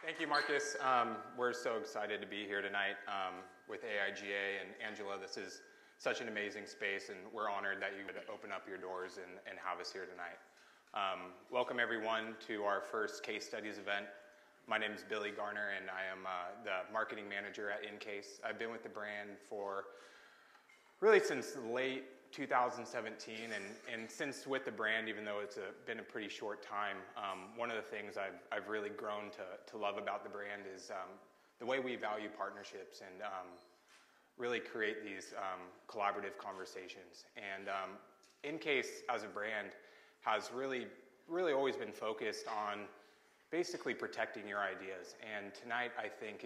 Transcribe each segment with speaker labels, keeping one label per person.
Speaker 1: Thank you, Marcus. We're so excited to be here tonight with AIGA and Angela. This is such an amazing space, and we're honored that you would open up your doors and have us here tonight. Welcome, everyone, to our first Case Studies event. My name is Billy Garner, and I am the marketing manager at InCase. I've been with the brand for really since late 2017, and since with the brand, even though it's been a pretty short time, one of the things I've really grown to love about the brand is the way we value partnerships and really create these collaborative conversations. And InCase as a brand has really always been focused on basically protecting your ideas. And tonight, I think,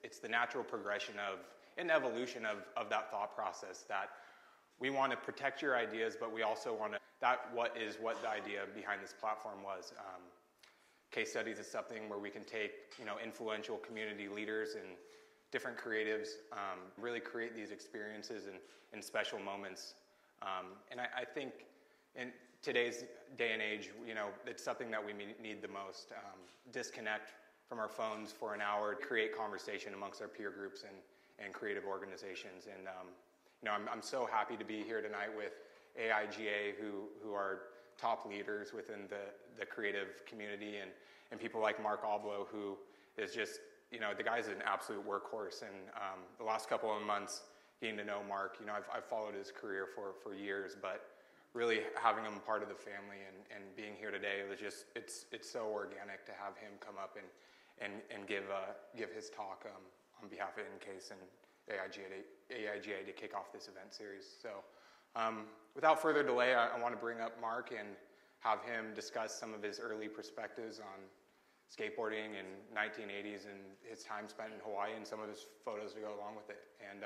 Speaker 1: it's the natural progression of an evolution of that thought process that we want to protect your ideas, but we also want to, what the idea behind this platform was. Case Studies is something where we can take, influential community leaders and different creatives, really create these experiences and special moments. And I think in today's day and age, it's something that we need the most. Disconnect from our phones for an hour, create conversation amongst our peer groups and creative organizations. And I'm so happy to be here tonight with AIGA, who are top leaders within the creative community, and people like Mark Oblow, who is just, the guy's an absolute workhorse. And the last couple of months, getting to know Mark, I've followed his career for years, but really having him part of the family and being here today, it was just, it's so organic to have him come up and give his talk on behalf of InCase and AIGA to kick off this event series. So without further delay, I want to bring up Mark and have him discuss some of his early perspectives on skateboarding in 1980s and his time spent in Hawaii and some of his photos to go along with it. And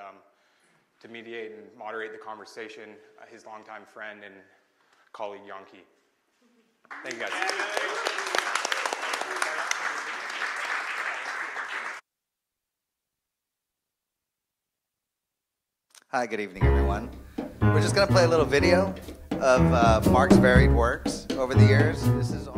Speaker 1: to mediate and moderate the conversation, his longtime friend and colleague, Yonki. Thank you, guys.
Speaker 2: Hi, good evening, everyone. We're just going to play a little video of Mark's varied works over the years. This is all.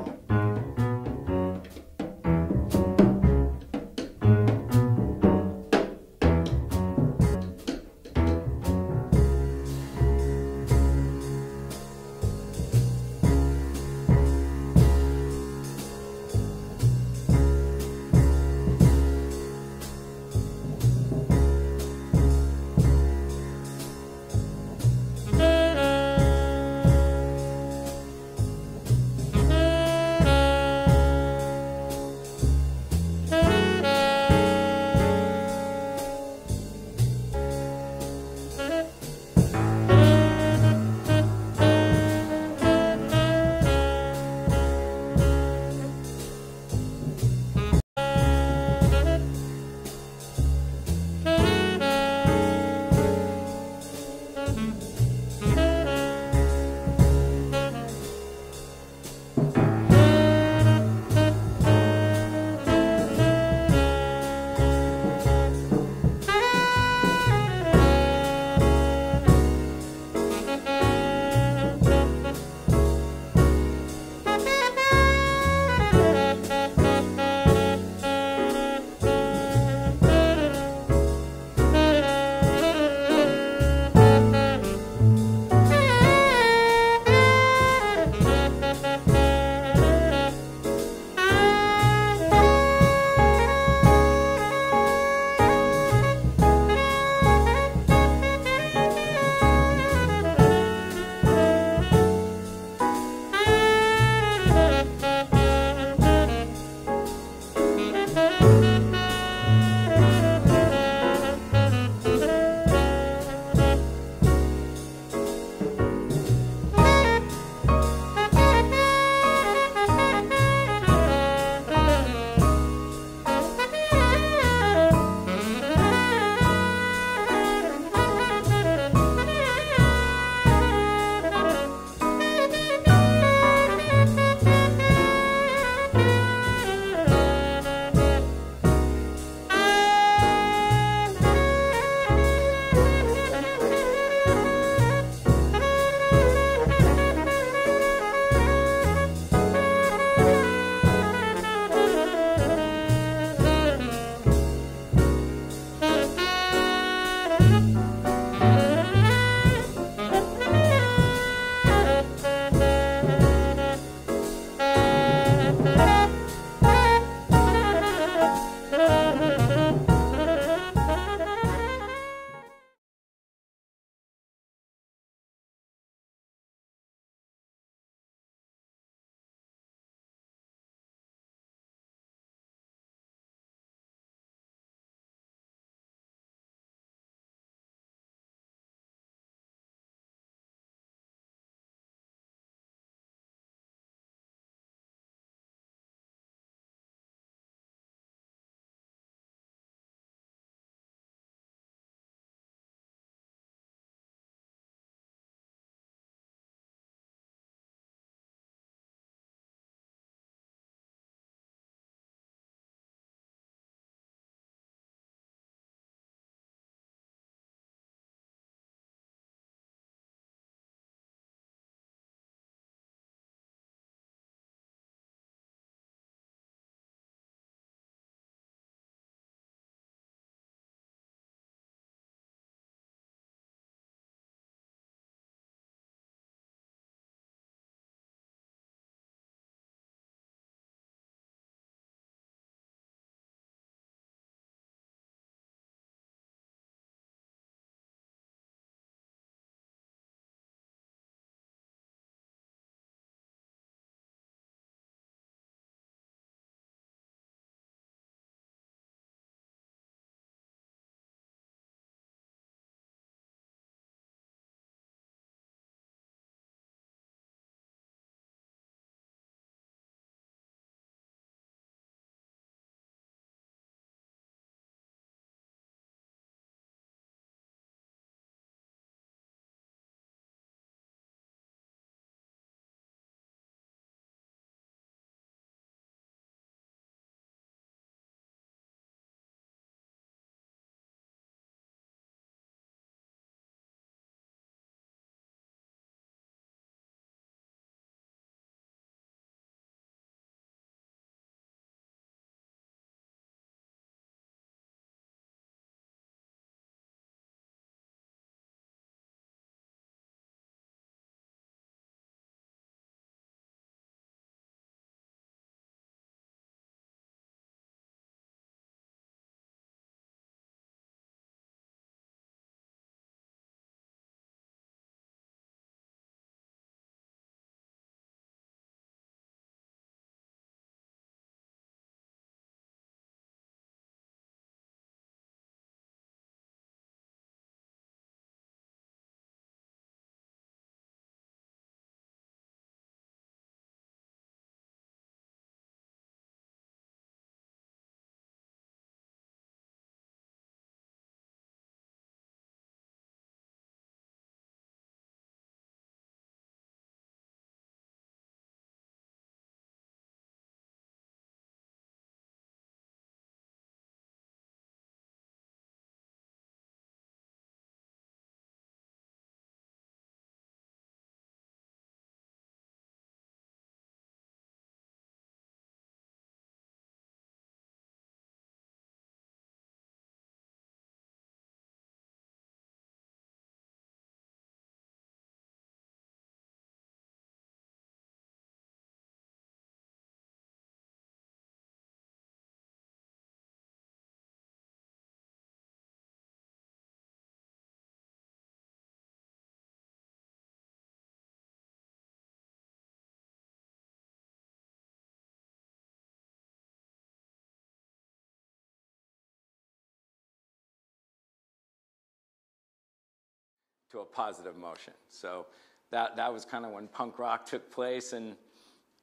Speaker 3: to a positive motion. So that was kind of when punk rock took place, and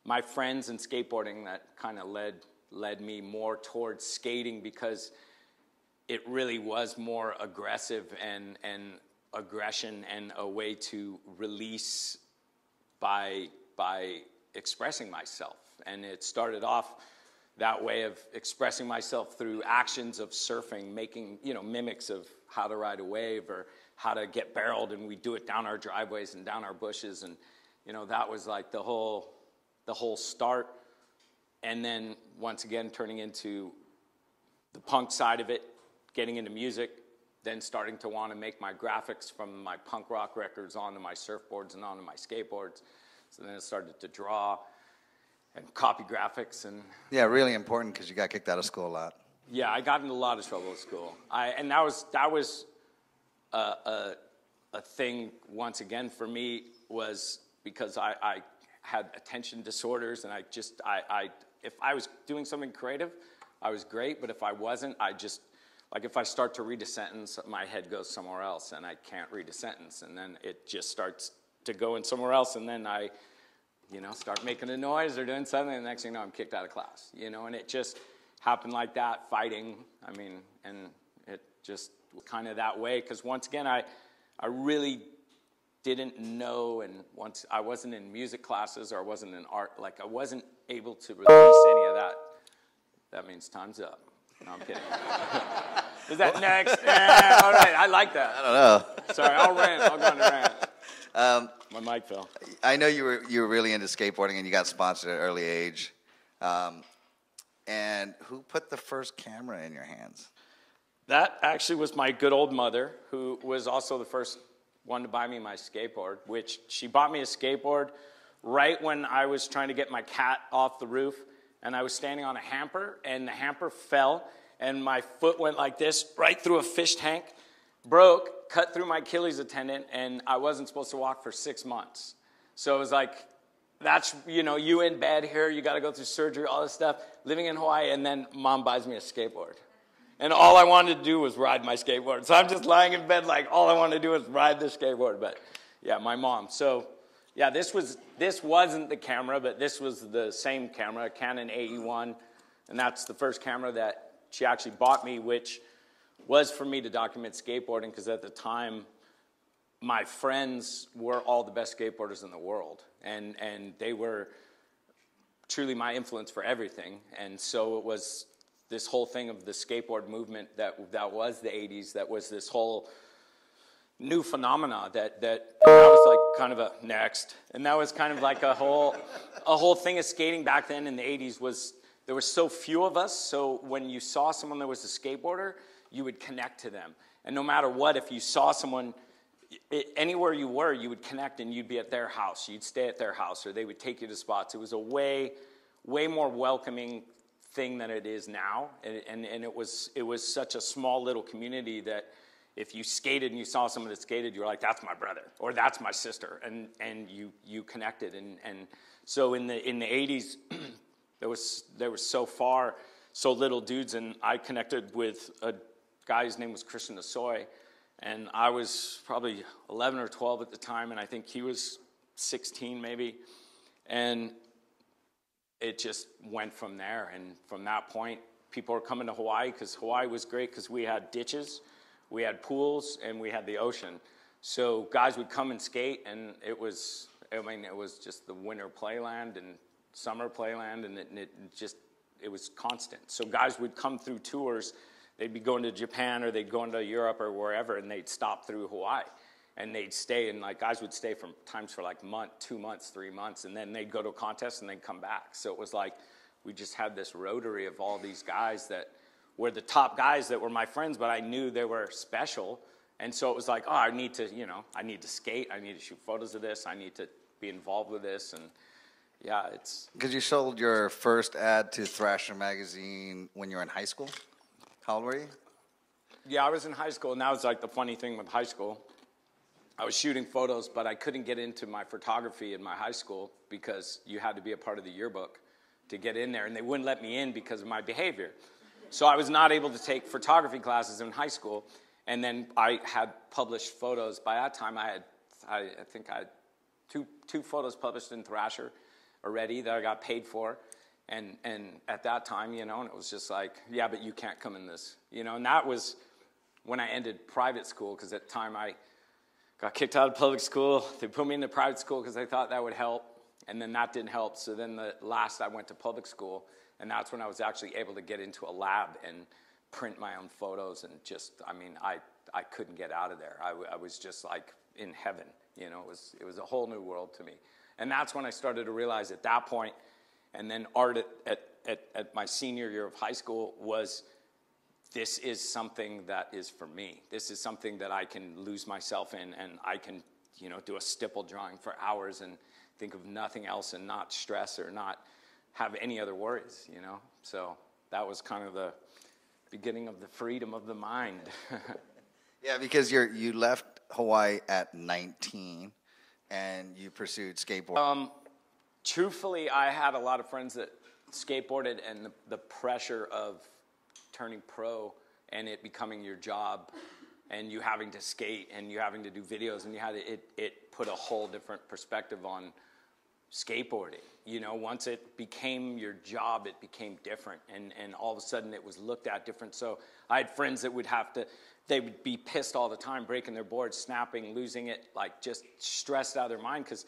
Speaker 3: my friends and skateboarding that kind of led me more towards skating, because it really was more aggressive and aggression and a way to release by expressing myself. And it started off that way of expressing myself through actions of surfing, making, mimics of how to ride a wave or how to get barreled, and we do it down our driveways and down our bushes, and that was like the whole start. And then once again turning into the punk side of it, getting into music, then starting to want to make my graphics from my punk rock records onto my surfboards and onto my skateboards. So then it started to draw and copy graphics. And
Speaker 2: yeah, really important, because you got kicked out of school a lot.
Speaker 3: Yeah, I got into a lot of trouble at school. And that was a thing, once again, for me, was because I had attention disorders, and if I was doing something creative, I was great, but if I wasn't, if I start to read a sentence, my head goes somewhere else, and I can't read a sentence, and then it just starts to go in somewhere else, and then I start making a noise or doing something, and the next thing you know, I'm kicked out of class, and it just happened like that, fighting, and it just kind of that way, because once again, I really didn't know, and once I wasn't in music classes, or I wasn't in art, I wasn't able to release any of that. That means time's up. No, I'm kidding. Is that next? All right, I like that.
Speaker 2: I don't know.
Speaker 3: Sorry, I'll rant. I'll go on to rant. My mic fell.
Speaker 2: I know you were really into skateboarding, and you got sponsored at an early age. And who put the first camera in your hands?
Speaker 3: That actually was my good old mother, who was also the first one to buy me my skateboard, which she bought me a skateboard right when I was trying to get my cat off the roof, and I was standing on a hamper, and the hamper fell, and my foot went like this, right through a fish tank, broke, cut through my Achilles tendon, and I wasn't supposed to walk for 6 months. So it was like, that's, you in bed here, you got to go through surgery, all this stuff, living in Hawaii, and then Mom buys me a skateboard. And all I wanted to do was ride my skateboard. So I'm just lying in bed like, all I wanted to do was ride the skateboard. But yeah, my mom. So yeah, this wasn't the camera, but this was the same camera, Canon AE1. And that's the first camera that she actually bought me, which was for me to document skateboarding, because at the time, my friends were all the best skateboarders in the world. And they were truly my influence for everything. And so it was this whole thing of the skateboard movement that was the 80s, that was this whole new phenomena that was like kind of a next. And that was kind of like a whole thing of skating back then in the 80s was, there were so few of us, so when you saw someone that was a skateboarder, you would connect to them. And no matter what, if you saw someone, anywhere you were, you would connect, and you'd be at their house, you'd stay at their house, or they would take you to spots. It was a way more welcoming thing than it is now, and it was such a small little community that if you skated and you saw someone that skated, you were like, that's my brother, or that's my sister, and you connected. And so in the 80s, there was so little dudes, and I connected with a guy, his name was Christian Asoy, and I was probably 11 or 12 at the time, and I think he was 16 maybe, and it just went from there. And from that point, people were coming to Hawaii, because Hawaii was great because we had ditches, we had pools, and we had the ocean. So guys would come and skate, and it was just the winter playland and summer playland, and it was constant. So guys would come through tours. They'd be going to Japan, or they'd go into Europe or wherever, and they'd stop through Hawaii. And they'd stay, and guys would stay for times for 2 months, 3 months, and then they'd go to a contest and they'd come back. So it was like we just had this rotary of all these guys that were the top guys that were my friends, but I knew they were special. And so it was like, oh, I need to skate, I need to shoot photos of this, I need to be involved with this, and yeah, it's...
Speaker 2: Because you sold your first ad to Thrasher magazine when you were in high school? How old were you?
Speaker 3: Yeah, I was in high school, and that was the funny thing with high school. I was shooting photos, but I couldn't get into my photography in my high school because you had to be a part of the yearbook to get in there, and they wouldn't let me in because of my behavior. So I was not able to take photography classes in high school, And then I had published photos. By that time, I think I had two photos published in Thrasher already that I got paid for. And at that time, and it was just like, yeah, but you can't come in this, and that was when I ended private school, because at the time I got kicked out of public school. They put me into private school because they thought that would help, and then that didn't help. So then I went to public school, and that's when I was actually able to get into a lab and print my own photos, and I couldn't get out of there. I was just like in heaven, it was a whole new world to me. And that's when I started to realize at that point, and then art at my senior year of high school was, this is something that is for me. This is something that I can lose myself in, and I can, do a stipple drawing for hours and think of nothing else and not stress or not have any other worries, So that was kind of the beginning of the freedom of the mind.
Speaker 2: Yeah, because you left Hawaii at 19 and you pursued skateboarding.
Speaker 3: Truthfully, I had a lot of friends that skateboarded, and the pressure of turning pro and it becoming your job and you having to skate and you having to do videos, and it put a whole different perspective on skateboarding. Once it became your job, it became different, and all of a sudden it was looked at different. So I had friends that they would be pissed all the time, breaking their boards, snapping, losing it, like just stressed out of their mind, because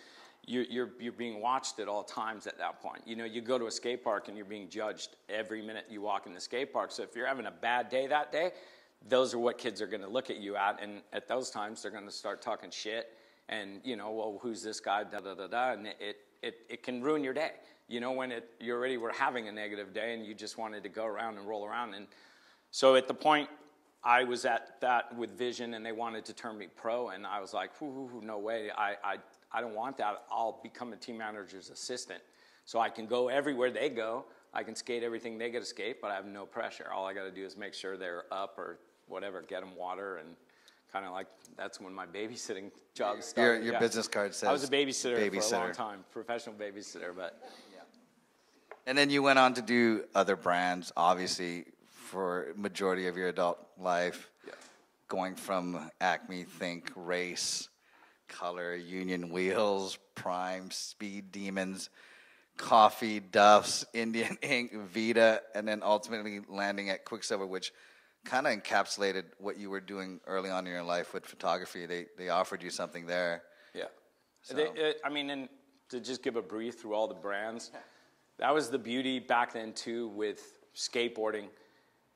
Speaker 3: you're being watched at all times at that point. You go to a skate park and you're being judged every minute you walk in the skate park. So if you're having a bad day that day, those are what kids are going to look at you at, and at those times they're going to start talking shit, and well, who's this guy, da da da da, and it can ruin your day. When you already were having a negative day and you just wanted to go around and roll around. And so at the point I was at that with Vision, and they wanted to turn me pro, and I was like, no way, I don't want that. I'll become a team manager's assistant, so I can go everywhere they go. I can skate everything they get to skate, but I have no pressure. All I got to do is make sure they're up or whatever, get them water, and kind of like that's when my babysitting job started.
Speaker 2: Your business card says
Speaker 3: I was a babysitter for a long time, professional babysitter, but yeah.
Speaker 2: And then you went on to do other brands, obviously, for majority of your adult life, going from Acme, Think, Race, Color, Union Wheels, Prime, Speed Demons, Coffee, Duff's, Indian Ink, Vita, and then ultimately landing at Quicksilver, which kind of encapsulated what you were doing early on in your life with photography. They offered you something there. Yeah.
Speaker 3: So. And to just give a brief through all the brands, that was the beauty back then too with skateboarding,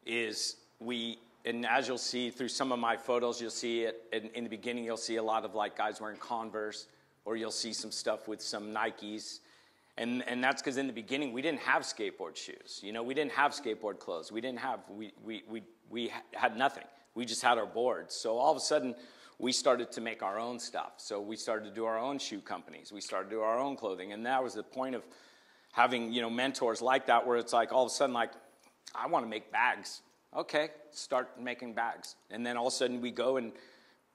Speaker 3: and as you'll see through some of my photos, you'll see it in the beginning, you'll see a lot of like guys wearing Converse, or you'll see some stuff with some Nikes. And that's because in the beginning, we didn't have skateboard shoes. We didn't have skateboard clothes. We had nothing. We just had our boards. So all of a sudden, we started to make our own stuff. So we started to do our own shoe companies. We started to do our own clothing. And that was the point of having, mentors like that, where it's like all of a sudden, like, I want to make bags. Okay, start making bags. And then all of a sudden we go, and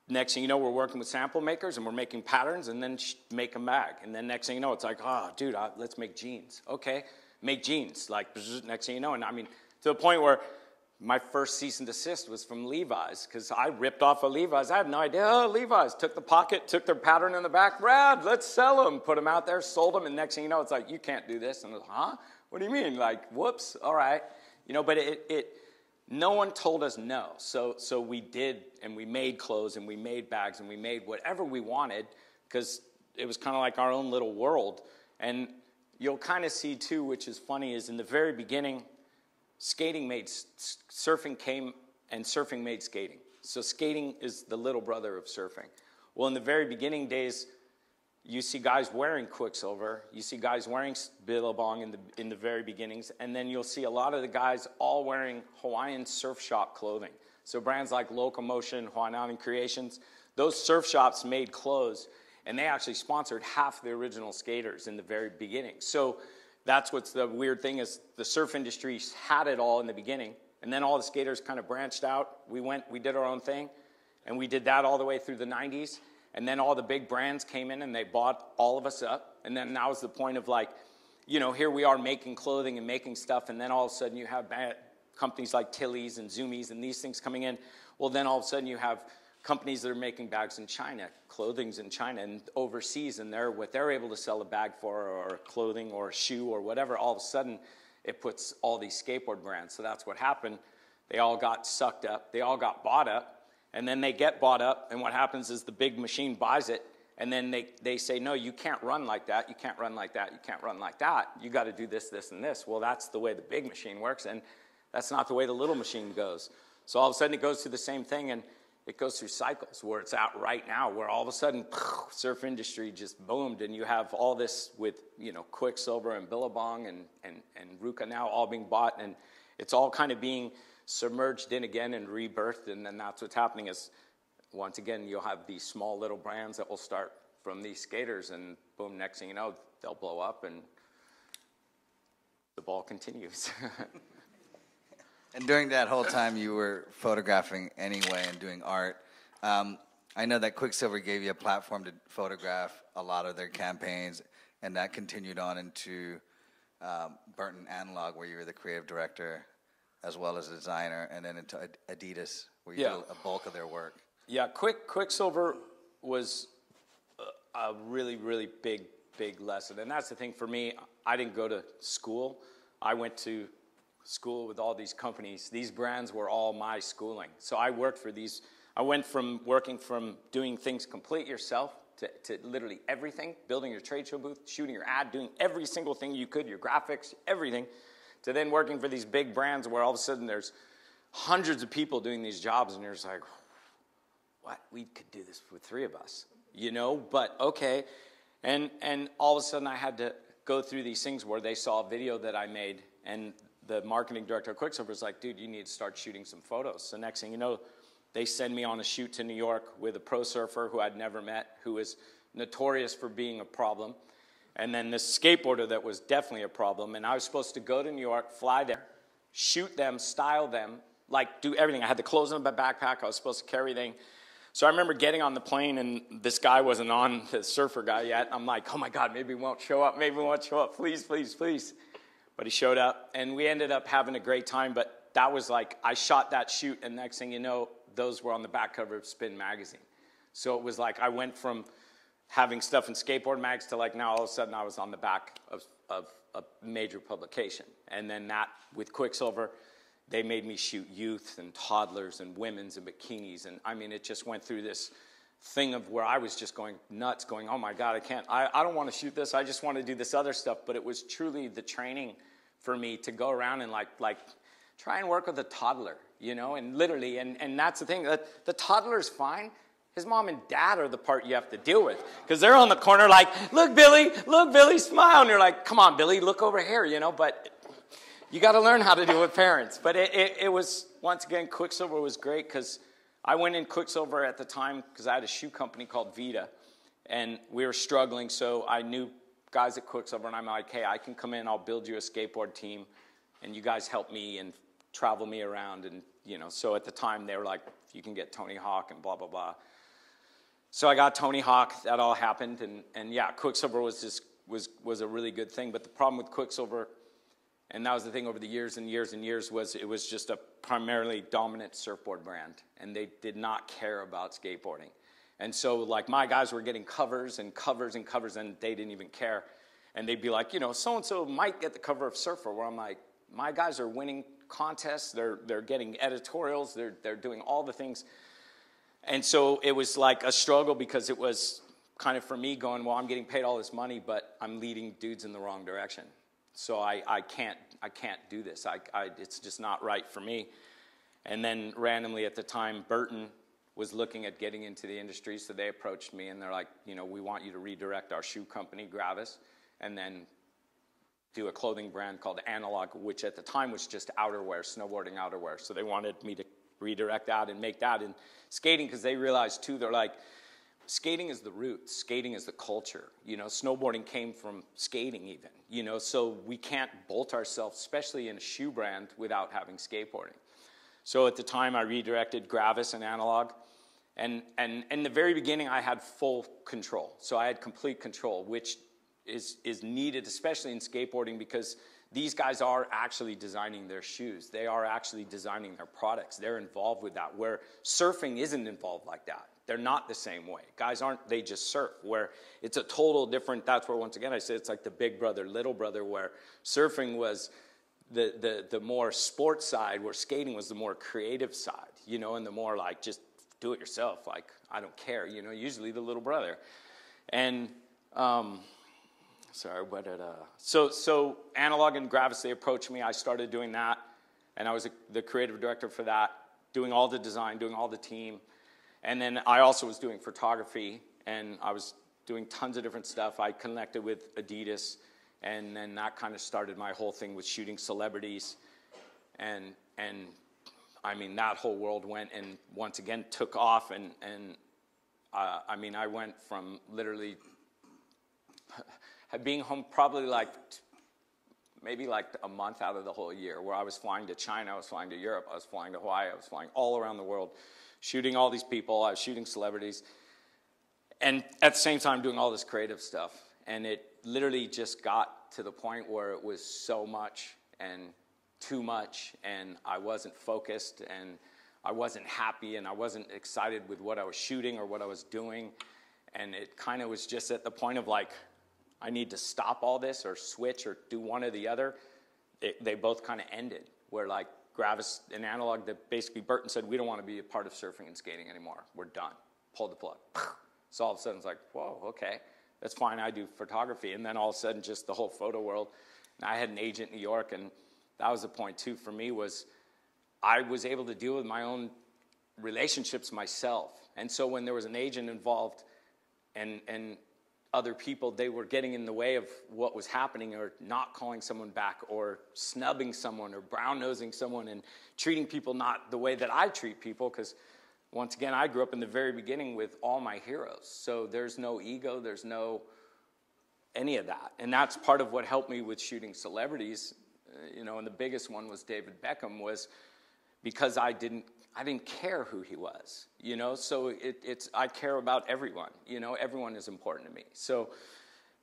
Speaker 3: next thing you know, we're working with sample makers and we're making patterns, and then make a bag. And then next thing you know, it's like, oh, dude, let's make jeans. Okay, make jeans. Like, next thing you know, and to the point where my first cease and desist was from Levi's, because I ripped off a Levi's. I had no idea. Oh, Levi's took the pocket, took their pattern in the back. Brad, let's sell them. Put them out there, sold them, and next thing you know, it's like, you can't do this. And I was, huh? What do you mean? Like, whoops, all right. But no one told us no. So we did, and we made clothes, and we made bags, and we made whatever we wanted, because it was kind of like our own little world. And you'll kind of see, too, which is funny, is in the very beginning, surfing came, and surfing made skating. So skating is the little brother of surfing. Well, in the very beginning days, you see guys wearing Quicksilver, you see guys wearing Billabong in the very beginnings, and then you'll see a lot of the guys all wearing Hawaiian surf shop clothing. So brands like Locomotion, Hawaiian Island Creations, those surf shops made clothes, and they actually sponsored half the original skaters in the very beginning. So that's what's the weird thing, is the surf industry had it all in the beginning, and then all the skaters kind of branched out. We did our own thing, and we did that all the way through the 90s. And then all the big brands came in and they bought all of us up. And then that was the point of like, here we are making clothing and making stuff. And then all of a sudden you have companies like Tilly's and Zoomies and these things coming in, well, then all of a sudden you have companies that are making bags in China, clothing's in China and overseas, and what they're able to sell a bag for, or clothing or a shoe or whatever, all of a sudden it puts all these skateboard brands. So that's what happened. They all got sucked up. They all got bought up. And then they get bought up, and what happens is the big machine buys it, and then they say, no, you can't run like that. You can't run like that. You can't run like that. You got to do this, this, and this. Well, that's the way the big machine works, and that's not the way the little machine goes. So all of a sudden it goes through the same thing, and it goes through cycles where it's at right now, where all of a sudden surf industry just boomed, and you have all this with, you know, Quicksilver and Billabong and Ruka now all being bought, and it's all kind of being submerged in again and rebirthed, and then that's what's happening is, once again, you'll have these small little brands that will start from these skaters, and boom, next thing you know, they'll blow up, and the ball continues.
Speaker 2: And during that whole time, you were photographing anyway and doing art. I know that Quicksilver gave you a platform to photograph a lot of their campaigns, and that continued on into Burton Analog, where you were the creative director as well as a designer, and then into Adidas, where you did a bulk of their work. Yeah,
Speaker 3: Quicksilver was a really, really big lesson. And that's the thing for me. I didn't go to school. I went to school with all these companies. These brands were all my schooling. So I worked for these. I went from working from doing things complete yourself to literally everything, building your trade show booth, shooting your ad, doing every single thing you could, your graphics, everything, to then working for these big brands where all of a sudden there's hundreds of people doing these jobs, and you're just like, what? We could do this with 3 of us, you know? But okay. And all of a sudden I had to go through these things where they saw a video that I made, and the marketing director of Quicksilver was like, dude, you need to start shooting some photos. So next thing you know, they send me on a shoot to New York with a pro surfer who I'd never met, who is notorious for being a problem. And then this skateboarder that was definitely a problem. And I was supposed to go to New York, fly there, shoot them, style them, like do everything. I had the clothes in my backpack. I was supposed to carry everything. So I remember getting on the plane, and this guy wasn't on, the surfer guy yet. I'm like, oh my God, maybe he won't show up. Maybe he won't show up. Please, please, please. But he showed up, and we ended up having a great time. But that was like, I shot that shoot, and next thing you know, those were on the back cover of Spin magazine. So it was like I went from having stuff in skateboard mags to like now all of a sudden I was on the back of a major publication. And then that, with Quicksilver, they made me shoot youth and toddlers and women's and bikinis. And I mean, it just went through this thing of where I was just going nuts, going, oh my God, I don't want to shoot this. I just want to do this other stuff. But it was truly the training for me to go around and like try and work with a toddler, you know, and literally, and that's the thing, that the toddler's fine. His mom and dad are the part you have to deal with, because they're on the corner like, look, Billy, smile. And you're like, come on, Billy, look over here, you know, but you got to learn how to deal with parents. But it was, once again, Quicksilver was great, because I went in Quicksilver at the time because I had a shoe company called Vita, and we were struggling, so I knew guys at Quicksilver, and I'm like, hey, I can come in, I'll build you a skateboard team, and you guys help me and travel me around. And, you know, so at the time they were like, you can get Tony Hawk and blah, blah, blah. So I got Tony Hawk, that all happened, and yeah, Quicksilver was a really good thing. But the problem with Quicksilver, and that was the thing over the years and years and years, was it was just a primarily dominant surfboard brand, and they did not care about skateboarding. And so like my guys were getting covers and covers and covers, and they didn't even care. And they'd be like, you know, so-and-so might get the cover of Surfer, where I'm like, my guys are winning contests, they're getting editorials, they're doing all the things. And so it was like a struggle, because it was kind of for me going, well, I'm getting paid all this money, but I'm leading dudes in the wrong direction. So I can't do this. It's just not right for me. And then randomly at the time, Burton was looking at getting into the industry, so they approached me, and they're like, you know, we want you to redirect our shoe company, Gravis, and then do a clothing brand called Analog, which at the time was just outerwear, snowboarding outerwear. So they wanted me to redirect that and make that in skating, because they realized too, they're like, skating is the roots, skating is the culture, you know, snowboarding came from skating even, you know, so we can't bolt ourselves, especially in a shoe brand, without having skateboarding. So at the time I redirected Gravis and Analog, and in the very beginning I had full control, so I had complete control, which is needed, especially in skateboarding, because these guys are actually designing their shoes. They are actually designing their products. They're involved with that, where surfing isn't involved like that. They're not the same way. Guys aren't, they just surf, where it's a total different, that's where, once again, I say it's like the big brother, little brother, where surfing was the more sports side, where skating was the more creative side, you know, and the more like just do it yourself, like I don't care, you know, usually the little brother. And sorry, what did so Analog and Gravis, they approached me. I started doing that, and I was the creative director for that, doing all the design, doing all the team. And then I also was doing photography, and I was doing tons of different stuff. I connected with Adidas, and then that kind of started my whole thing with shooting celebrities. And I mean, that whole world went and once again took off. And I mean, I went from literally being home probably like maybe like a month out of the whole year, where I was flying to China, I was flying to Europe, I was flying to Hawaii, I was flying all around the world, shooting all these people, I was shooting celebrities, and at the same time doing all this creative stuff. And it literally just got to the point where it was so much and too much, and I wasn't focused, and I wasn't happy, and I wasn't excited with what I was shooting or what I was doing. And it kind of was just at the point of like, I need to stop all this or switch or do one or the other. They both kind of ended, where like Gravis and Analog, that basically Burton said, we don't want to be a part of surfing and skating anymore. We're done. Pulled the plug. So all of a sudden it's like, whoa, okay, that's fine. I do photography. And then all of a sudden just the whole photo world. And I had an agent in New York, and that was the point too for me, was I was able to deal with my own relationships myself. And so when there was an agent involved and other people, they were getting in the way of what was happening, or not calling someone back, or snubbing someone, or brown-nosing someone, and treating people not the way that I treat people, because once again, I grew up in the very beginning with all my heroes. So there's no ego, there's no any of that. And that's part of what helped me with shooting celebrities, you know, and the biggest one was David Beckham, was because I didn't care who he was, you know, so I care about everyone, you know, everyone is important to me. So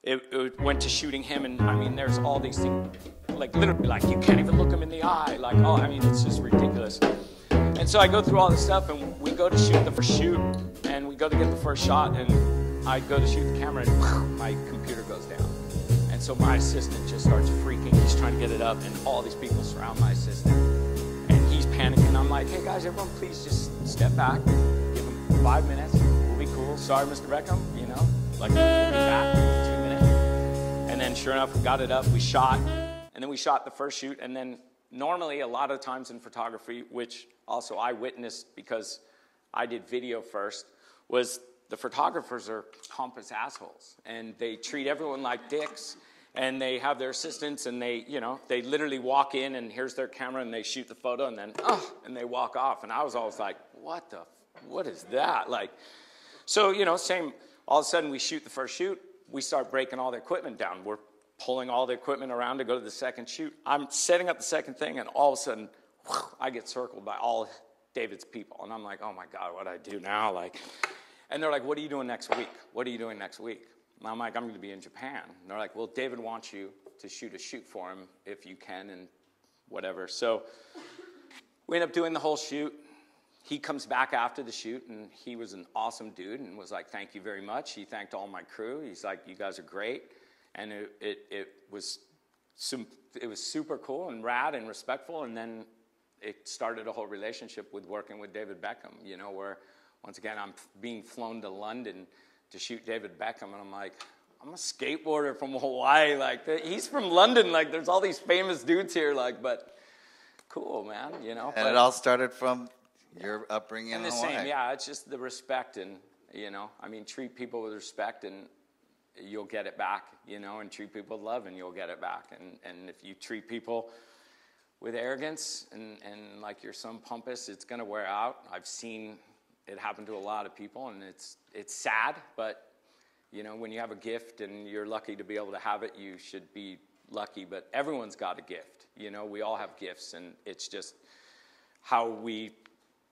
Speaker 3: it went to shooting him, and I mean, there's all these things, like literally, like you can't even look him in the eye, like, oh, I mean, it's just ridiculous. And so I go through all this stuff, and we go to shoot the first shoot, and we go to get the first shot, and I go to shoot the camera, and my computer goes down. And so my assistant just starts freaking, he's trying to get it up, and all these people surround my assistant. He's panicking. I'm like, hey guys, everyone please just step back, give him 5 minutes, we'll be cool. Sorry, Mr. Beckham, you know, like we'll be back in 2 minutes. And then sure enough, we got it up, we shot, and then we shot the first shoot. And then normally a lot of times in photography, which also I witnessed because I did video first, was the photographers are pompous assholes, and they treat everyone like dicks. And they have their assistants, and they, you know, they literally walk in, and here's their camera, and they shoot the photo, and then, and they walk off. And I was always like, what is that? Like, so, you know, same, all of a sudden we shoot the first shoot, we start breaking all the equipment down. We're pulling all the equipment around to go to the second shoot. I'm setting up the second thing, and all of a sudden, I get circled by all David's people. And I'm like, oh my God, what do I do now? Like, and they're like, what are you doing next week? What are you doing next week? And I'm like, I'm going to be in Japan. And they're like, well, David wants you to shoot a shoot for him if you can, and whatever. So we end up doing the whole shoot. He comes back after the shoot, and he was an awesome dude and was like, thank you very much. He thanked all my crew. He's like, you guys are great. And it was super cool and rad and respectful. And then it started a whole relationship with working with David Beckham, you know, where once again, I'm being flown to London to shoot David Beckham, and I'm like, I'm a skateboarder from Hawaii, like, he's from London, like, there's all these famous dudes here, like, but cool, man, you know.
Speaker 2: And it all started from your upbringing in
Speaker 3: the
Speaker 2: Hawaii.
Speaker 3: same, yeah, it's just the respect, and, you know, I mean, treat people with respect, and you'll get it back, you know, and treat people with love, and you'll get it back, and if you treat people with arrogance, and like you're some pompous, it's gonna wear out. I've seen it happen to a lot of people, and it's sad, but, you know, when you have a gift and you're lucky to be able to have it, you should be lucky. But everyone's got a gift, you know, we all have gifts, and it's just how we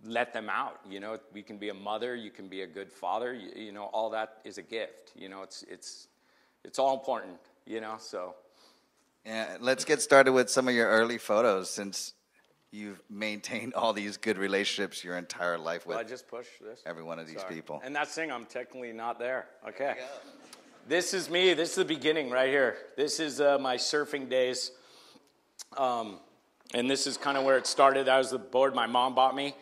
Speaker 3: let them out, you know. We can be a mother, you can be a good father, you know, all that is a gift, you know. It's all important, you know, so
Speaker 2: Yeah, let's get started with some of your early photos, since you've maintained all these good relationships your entire life with
Speaker 3: I just pushed this.
Speaker 2: every one of these people.
Speaker 3: And that's the thing, I'm technically not there. Okay. This is me. This is the beginning right here. This is my surfing days. And this is kind of where it started. That was the board my mom bought me.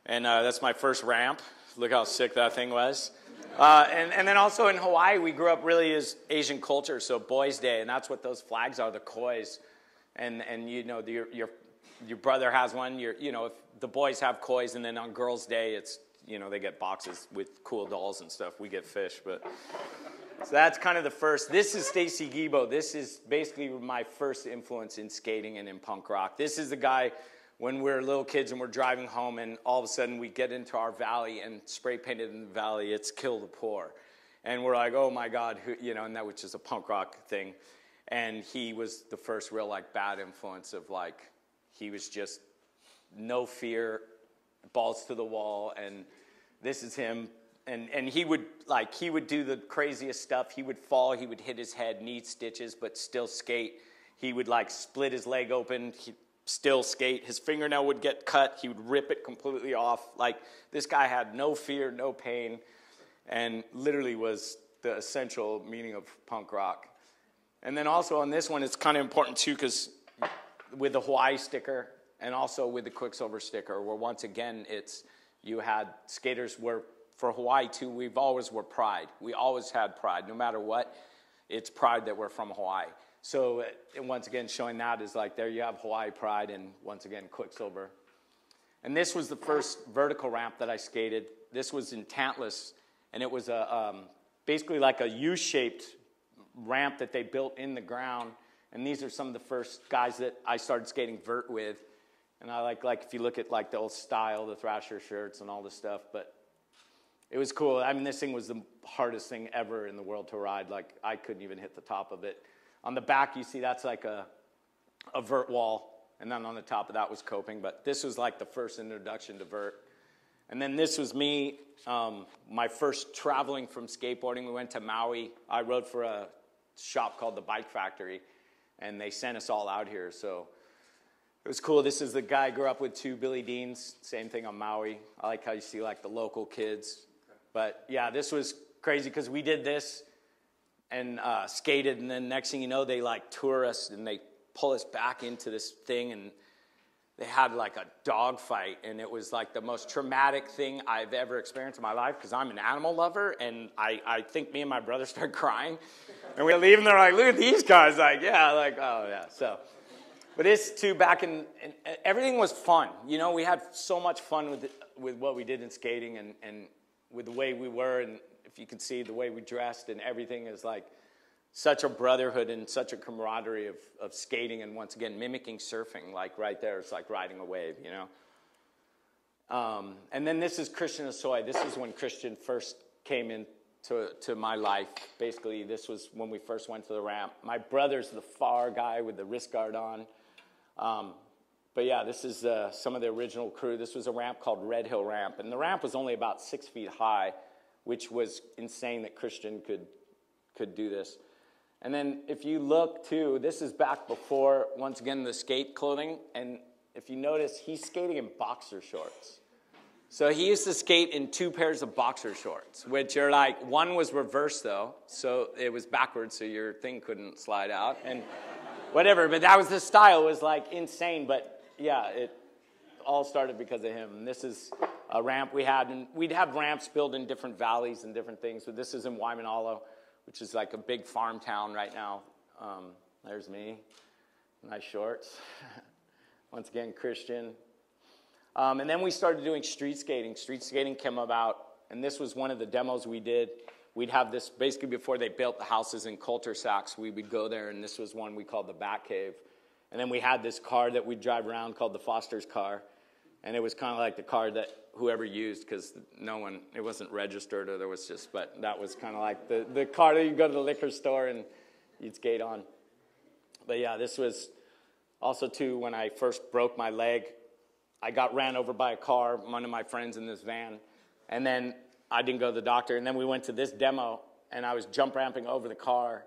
Speaker 3: And that's my first ramp. Look how sick that thing was. And then also in Hawaii, we grew up really as Asian culture, so Boys' Day, and that's what those flags are, the kois. And you know, your brother has one. If the boys have kois, and then on Girls' Day, it's, they get boxes with cool dolls and stuff. We get fish, but so that's kind of the first. This is Stacy Gibo. This is basically my first influence in skating and in punk rock. This is the guy when we're little kids and we're driving home, and all of a sudden we get into our valley, and spray painted in the valley, it's Kill the Poor. And we're like, oh my God, and that was just a punk rock thing. And he was the first real bad influence of he was just no fear, balls to the wall, and this is him. And he would do the craziest stuff. He would fall, he would hit his head, need stitches, but still skate. He would split his leg open, still skate. His fingernail would get cut. He would rip it completely off. This guy had no fear, no pain, and literally was the essential meaning of punk rock. And then also on this one, it's kind of important too, because with the Hawaii sticker and also with the Quicksilver sticker, where once again, you had skaters where, for Hawaii too, we've always were pride. We always had pride. No matter what, it's pride that we're from Hawaii. So once again, showing that is there you have Hawaii pride, and once again, Quicksilver. And this was the first vertical ramp that I skated. This was in Tantalus, and it was basically a U-shaped ramp that they built in the ground. And these are some of the first guys that I started skating vert with. And I like if you look at the old style, the Thrasher shirts and all this stuff, but it was cool. I mean, this thing was the hardest thing ever in the world to ride. I couldn't even hit the top of it. On the back, you see that's a vert wall, and then on the top of that was coping. But this was the first introduction to vert. And then this was me, my first traveling from skateboarding. We went to Maui. I rode for a shop called the Bike Factory, and they sent us all out here. So it was cool. This is the guy I grew up with, too, Billy Deans. Same thing on Maui. I like how you see the local kids. But yeah, this was crazy because we did this and skated, and then next thing you know, they tour us and they pull us back into this thing, and they had a dog fight, and it was the most traumatic thing I've ever experienced in my life, because I'm an animal lover, and I think me and my brother started crying, and we leave, and they're look at these guys, oh yeah, so. But this too, back in everything was fun. We had so much fun with what we did in skating, and with the way we were, and if you could see the way we dressed, and everything is such a brotherhood and such a camaraderie of skating, and once again mimicking surfing. Right there, it's riding a wave, And then this is Christian Asoy. This is when Christian first came into my life. Basically, this was when we first went to the ramp. My brother's the far guy with the wrist guard on. But yeah, this is some of the original crew. This was a ramp called Red Hill Ramp, and the ramp was only about 6 feet high, which was insane that Christian could do this. And then if you look too, this is back before, once again, the skate clothing, and if you notice, he's skating in boxer shorts. So he used to skate in 2 pairs of boxer shorts, which are one was reversed though, so it was backwards, so your thing couldn't slide out, and whatever, but that was the style. It was insane, but yeah, it all started because of him. And this is a ramp we had, and we'd have ramps built in different valleys and different things. So this is in Waimanalo, which is a big farm town right now. There's me, nice shorts. Once again, Christian. And then we started doing street skating. Street skating came about, and this was one of the demos we did. We'd have this, basically before they built the houses in cul-de-sacs, we would go there, and this was one we called the Bat Cave. And then we had this car that we'd drive around called the Foster's car, and it was kind of the car that whoever used, because it wasn't registered, or there was just, but that was kind of the car that you'd go to the liquor store and you'd skate on. But yeah, this was also too, when I first broke my leg, I got ran over by a car, one of my friends in this van, and then I didn't go to the doctor, and then we went to this demo, and I was jump ramping over the car,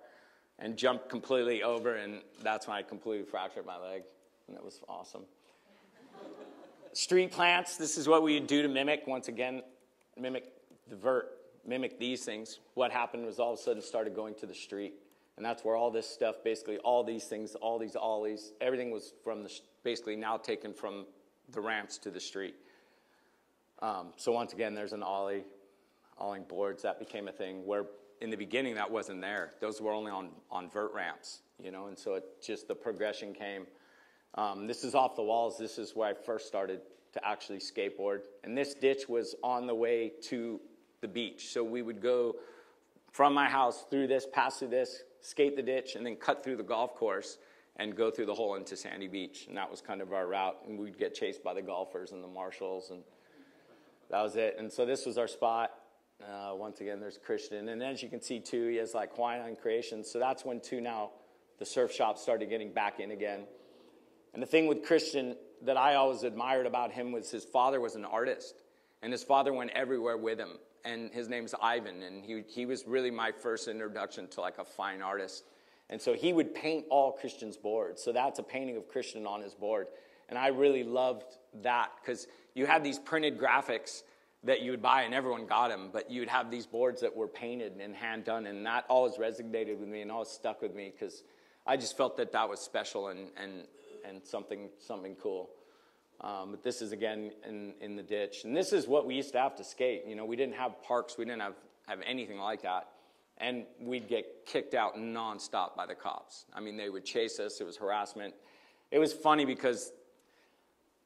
Speaker 3: and jumped completely over, and that's when I completely fractured my leg, and that was awesome. Street plants, this is what we would do to mimic, once again, mimic the vert, mimic these things. What happened was all of a sudden started going to the street, and that's where all this stuff, basically all these things, all these ollies, everything was from basically now taken from the ramps to the street. So once again, there's an ollie boards. That became a thing where in the beginning that wasn't there. Those were only on vert ramps, and so the progression came. This is off the walls. This is where I first started to actually skateboard. And this ditch was on the way to the beach. So we would go from my house through this, pass through this, skate the ditch, and then cut through the golf course and go through the hole into Sandy Beach. And that was kind of our route. And we'd get chased by the golfers and the marshals, and that was it. And so this was our spot. Once again, there's Christian. And as you can see, too, he has like Hawaiian Creations. So that's when, too, now the surf shop started getting back in again. And the thing with Christian that I always admired about him was his father was an artist. And his father went everywhere with him. And his name's Ivan. And he was really my first introduction to like a fine artist. And so he would paint all Christian's boards. So that's a painting of Christian on his board. And I really loved that because you had these printed graphics that you would buy and everyone got them. But you'd have these boards that were painted and hand done. And that always resonated with me and always stuck with me because I just felt that was special and something cool. But this is, again, in the ditch. And this is what we used to have to skate. We didn't have parks. We didn't have anything like that. And we'd get kicked out nonstop by the cops. I mean, they would chase us. It was harassment. It was funny because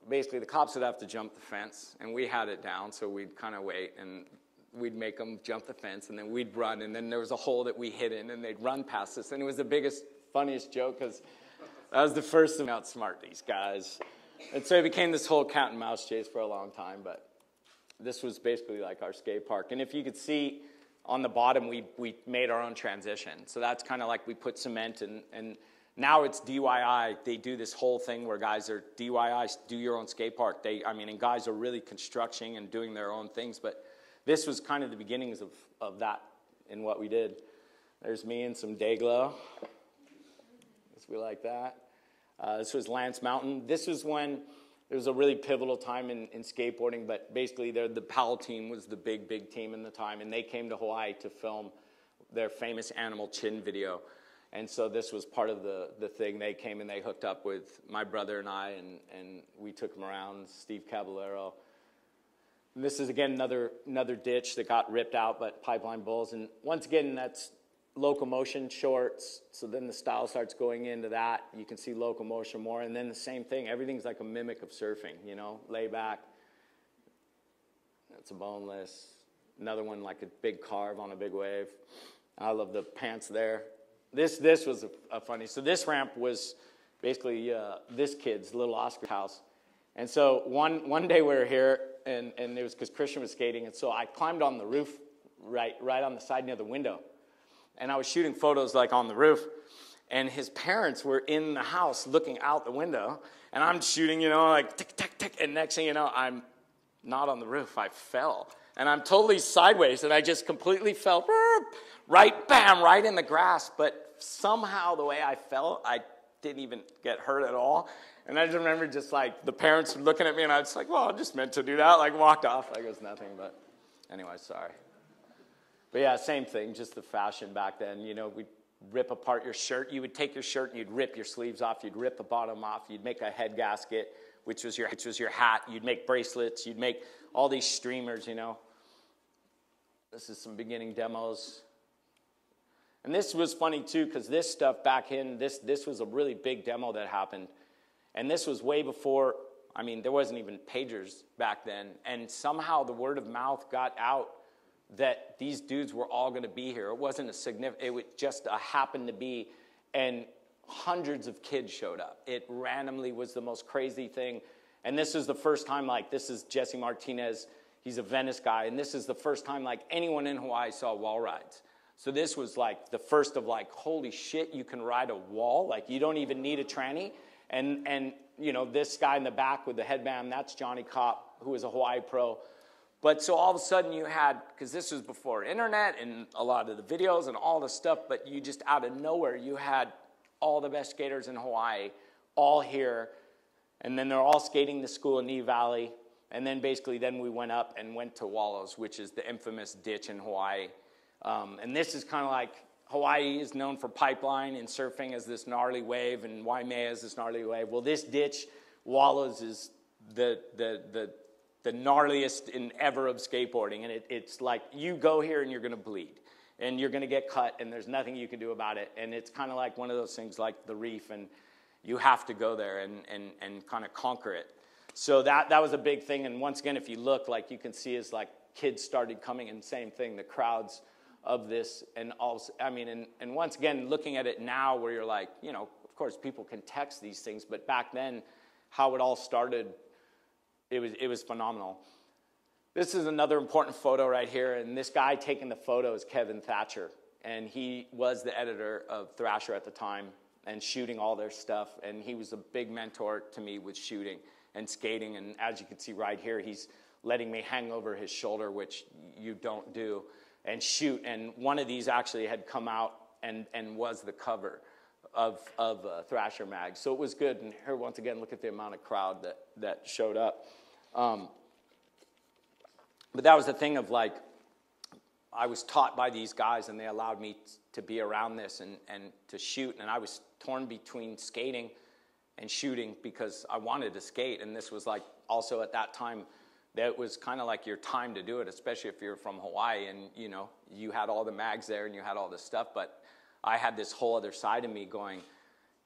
Speaker 3: basically the cops would have to jump the fence. And we had it down, so we'd kind of wait. And we'd make them jump the fence. And then we'd run. And then there was a hole that we hid in. And they'd run past us. And it was the biggest, funniest joke because that was the first thing to outsmart these guys. And so it became this whole cat and mouse chase for a long time. But this was basically like our skate park. And if you could see on the bottom, we made our own transition. So that's kind of like we put cement and now it's DIY. They do this whole thing where guys are DIY, do your own skate park. And guys are really constructing and doing their own things. But this was kind of the beginnings of that in what we did. There's me and some day glow. We like that. This was Lance Mountain. This was when there was a really pivotal time in skateboarding, but basically the Powell team was the big team in the time, and they came to Hawaii to film their famous Animal Chin video. And so this was part of the thing. They came and they hooked up with my brother and I, and we took them around, Steve Caballero. And this is, again, another ditch that got ripped out, but Pipeline Bulls. And once again, that's locomotion shorts, so then the style starts going into that. You can see locomotion more, and then the same thing. Everything's like a mimic of surfing, lay back. That's a boneless. Another one like a big carve on a big wave. I love the pants there. This was a funny. So this ramp was basically this kid's, little Oscar's house. And so one day we were here, and it was because Christian was skating, and so I climbed on the roof right on the side near the window. And I was shooting photos like on the roof, and his parents were in the house looking out the window, and I'm shooting, like tick, tick, tick, and next thing you know, I'm not on the roof. I fell, and I'm totally sideways, and I just completely fell, right in the grass, but somehow the way I fell, I didn't even get hurt at all, and I just remember just like the parents looking at me, and I was like, well, I just meant to do that, like walked off like it was nothing, but anyway, sorry. But yeah, same thing, just the fashion back then. We'd rip apart your shirt. You would take your shirt and you'd rip your sleeves off. You'd rip the bottom off. You'd make a head gasket, which was your hat. You'd make bracelets. You'd make all these streamers, This is some beginning demos. And this was funny, too, because this stuff back in, this was a really big demo that happened. And this was way before, there wasn't even pagers back then. And somehow the word of mouth got out that these dudes were all going to be here. It wasn't it was just a happened to be, and hundreds of kids showed up. It randomly was the most crazy thing. And this is the first time, this is Jesse Martinez. He's a Venice guy, and this is the first time, anyone in Hawaii saw wall rides. So this was, the first of, holy shit, you can ride a wall? You don't even need a tranny. And this guy in the back with the headband, that's Johnny Kopp, who is a Hawaii pro. But so all of a sudden you had, because this was before internet and a lot of the videos and all the stuff, but you just out of nowhere, you had all the best skaters in Hawaii all here. And then they're all skating the school in Lee Valley. And then basically then we went up and went to Wallows, which is the infamous ditch in Hawaii. And this is kind of like, Hawaii is known for pipeline and surfing as this gnarly wave, and Waimea is this gnarly wave. Well, this ditch, Wallows, is the gnarliest in ever of skateboarding. And it's like, you go here and you're going to bleed. And you're going to get cut, and there's nothing you can do about it. And it's kind of like one of those things like the reef, and you have to go there and kind of conquer it. So that was a big thing. And once again, if you look, like you can see is like kids started coming, and same thing, the crowds of this. And also, I mean, and once again, looking at it now where you're like, you know, of course people can text these things, but back then, how it all started, it was phenomenal. This is another important photo right here, and this guy taking the photo is Kevin Thatcher, and he was the editor of Thrasher at the time and shooting all their stuff, and he was a big mentor to me with shooting and skating, and as you can see right here, he's letting me hang over his shoulder, which you don't do, and shoot, and one of these actually had come out and was the cover of Thrasher mag, so it was good. And here, once again, look at the amount of crowd that showed up. But that was the thing of like, I was taught by these guys, and they allowed me to be around this and to shoot, and I was torn between skating and shooting because I wanted to skate, and this was like also at that time, that was kind of like your time to do it, especially if you're from Hawaii and, you know, you had all the mags there and you had all this stuff, but I had this whole other side of me going,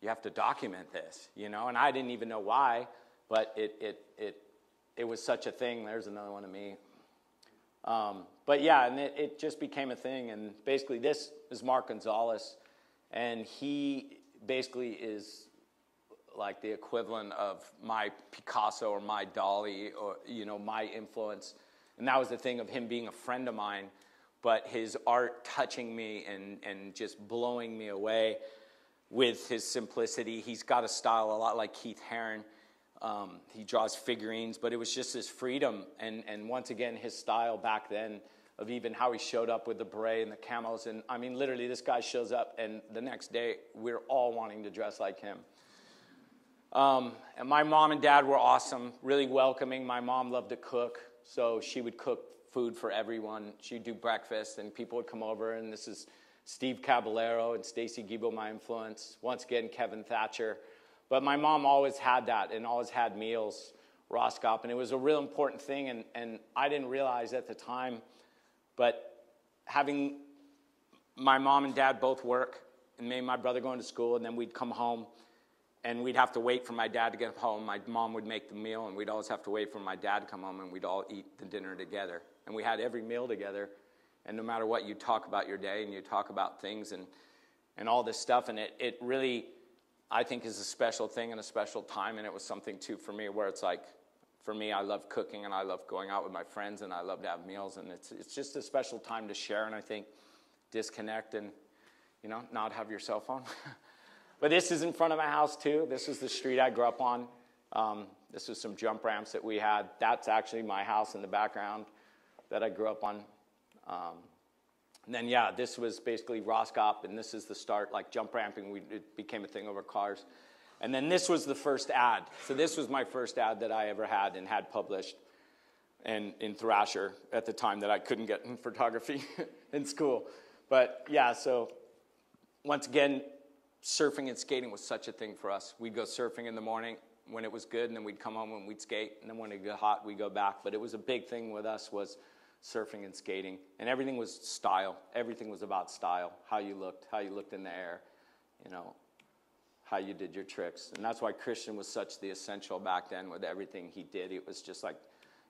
Speaker 3: you have to document this, you know, and I didn't even know why, but it was such a thing. There's another one of me. But yeah, and it just became a thing, and basically this is Mark Gonzalez, and he basically is like the equivalent of my Picasso or my Dali or, you know, my influence. And that was the thing of him being a friend of mine, but his art touching me and just blowing me away with his simplicity. He's got a style a lot like Keith Haring. He draws figurines, but it was just this freedom. And once again, his style back then of even how he showed up with the beret and the camos. And I mean, literally, this guy shows up, and the next day, we're all wanting to dress like him. And my mom and dad were awesome, really welcoming. My mom loved to cook, so she would cook food for everyone. She'd do breakfast, and people would come over, and this is Steve Caballero and Stacy Giebel, my influence. Once again, Kevin Thatcher. But my mom always had that and always had meals, Roscop, and it was a real important thing, and I didn't realize at the time, but having my mom and dad both work, and me and my brother going to school, and then we'd come home, and we'd have to wait for my dad to get home. My mom would make the meal, and we'd always have to wait for my dad to come home, and we'd all eat the dinner together. And we had every meal together, and no matter what, you talk about your day, and you talk about things and all this stuff, and it really, I think, is a special thing and a special time, and it was something, too, for me, where it's like, for me, I love cooking, and I love going out with my friends, and I love to have meals, and it's just a special time to share, and I think disconnect and, you know, not have your cell phone. But this is in front of my house, too. This is the street I grew up on. This is some jump ramps that we had. That's actually my house in the background that I grew up on. And then, yeah, this was basically Roscop, and this is the start, like jump ramping. It became a thing over cars. And then this was the first ad. So this was my first ad that I ever had and had published and in Thrasher at the time that I couldn't get in photography in school. But, yeah, so once again, surfing and skating was such a thing for us. We'd go surfing in the morning when it was good, and then we'd come home and we'd skate, and then when it got hot, we'd go back. But it was a big thing with us was surfing and skating, and everything was style. Everything was about style, how you looked in the air, you know, how you did your tricks. And that's why Christian was such the essential back then with everything he did. It was just like,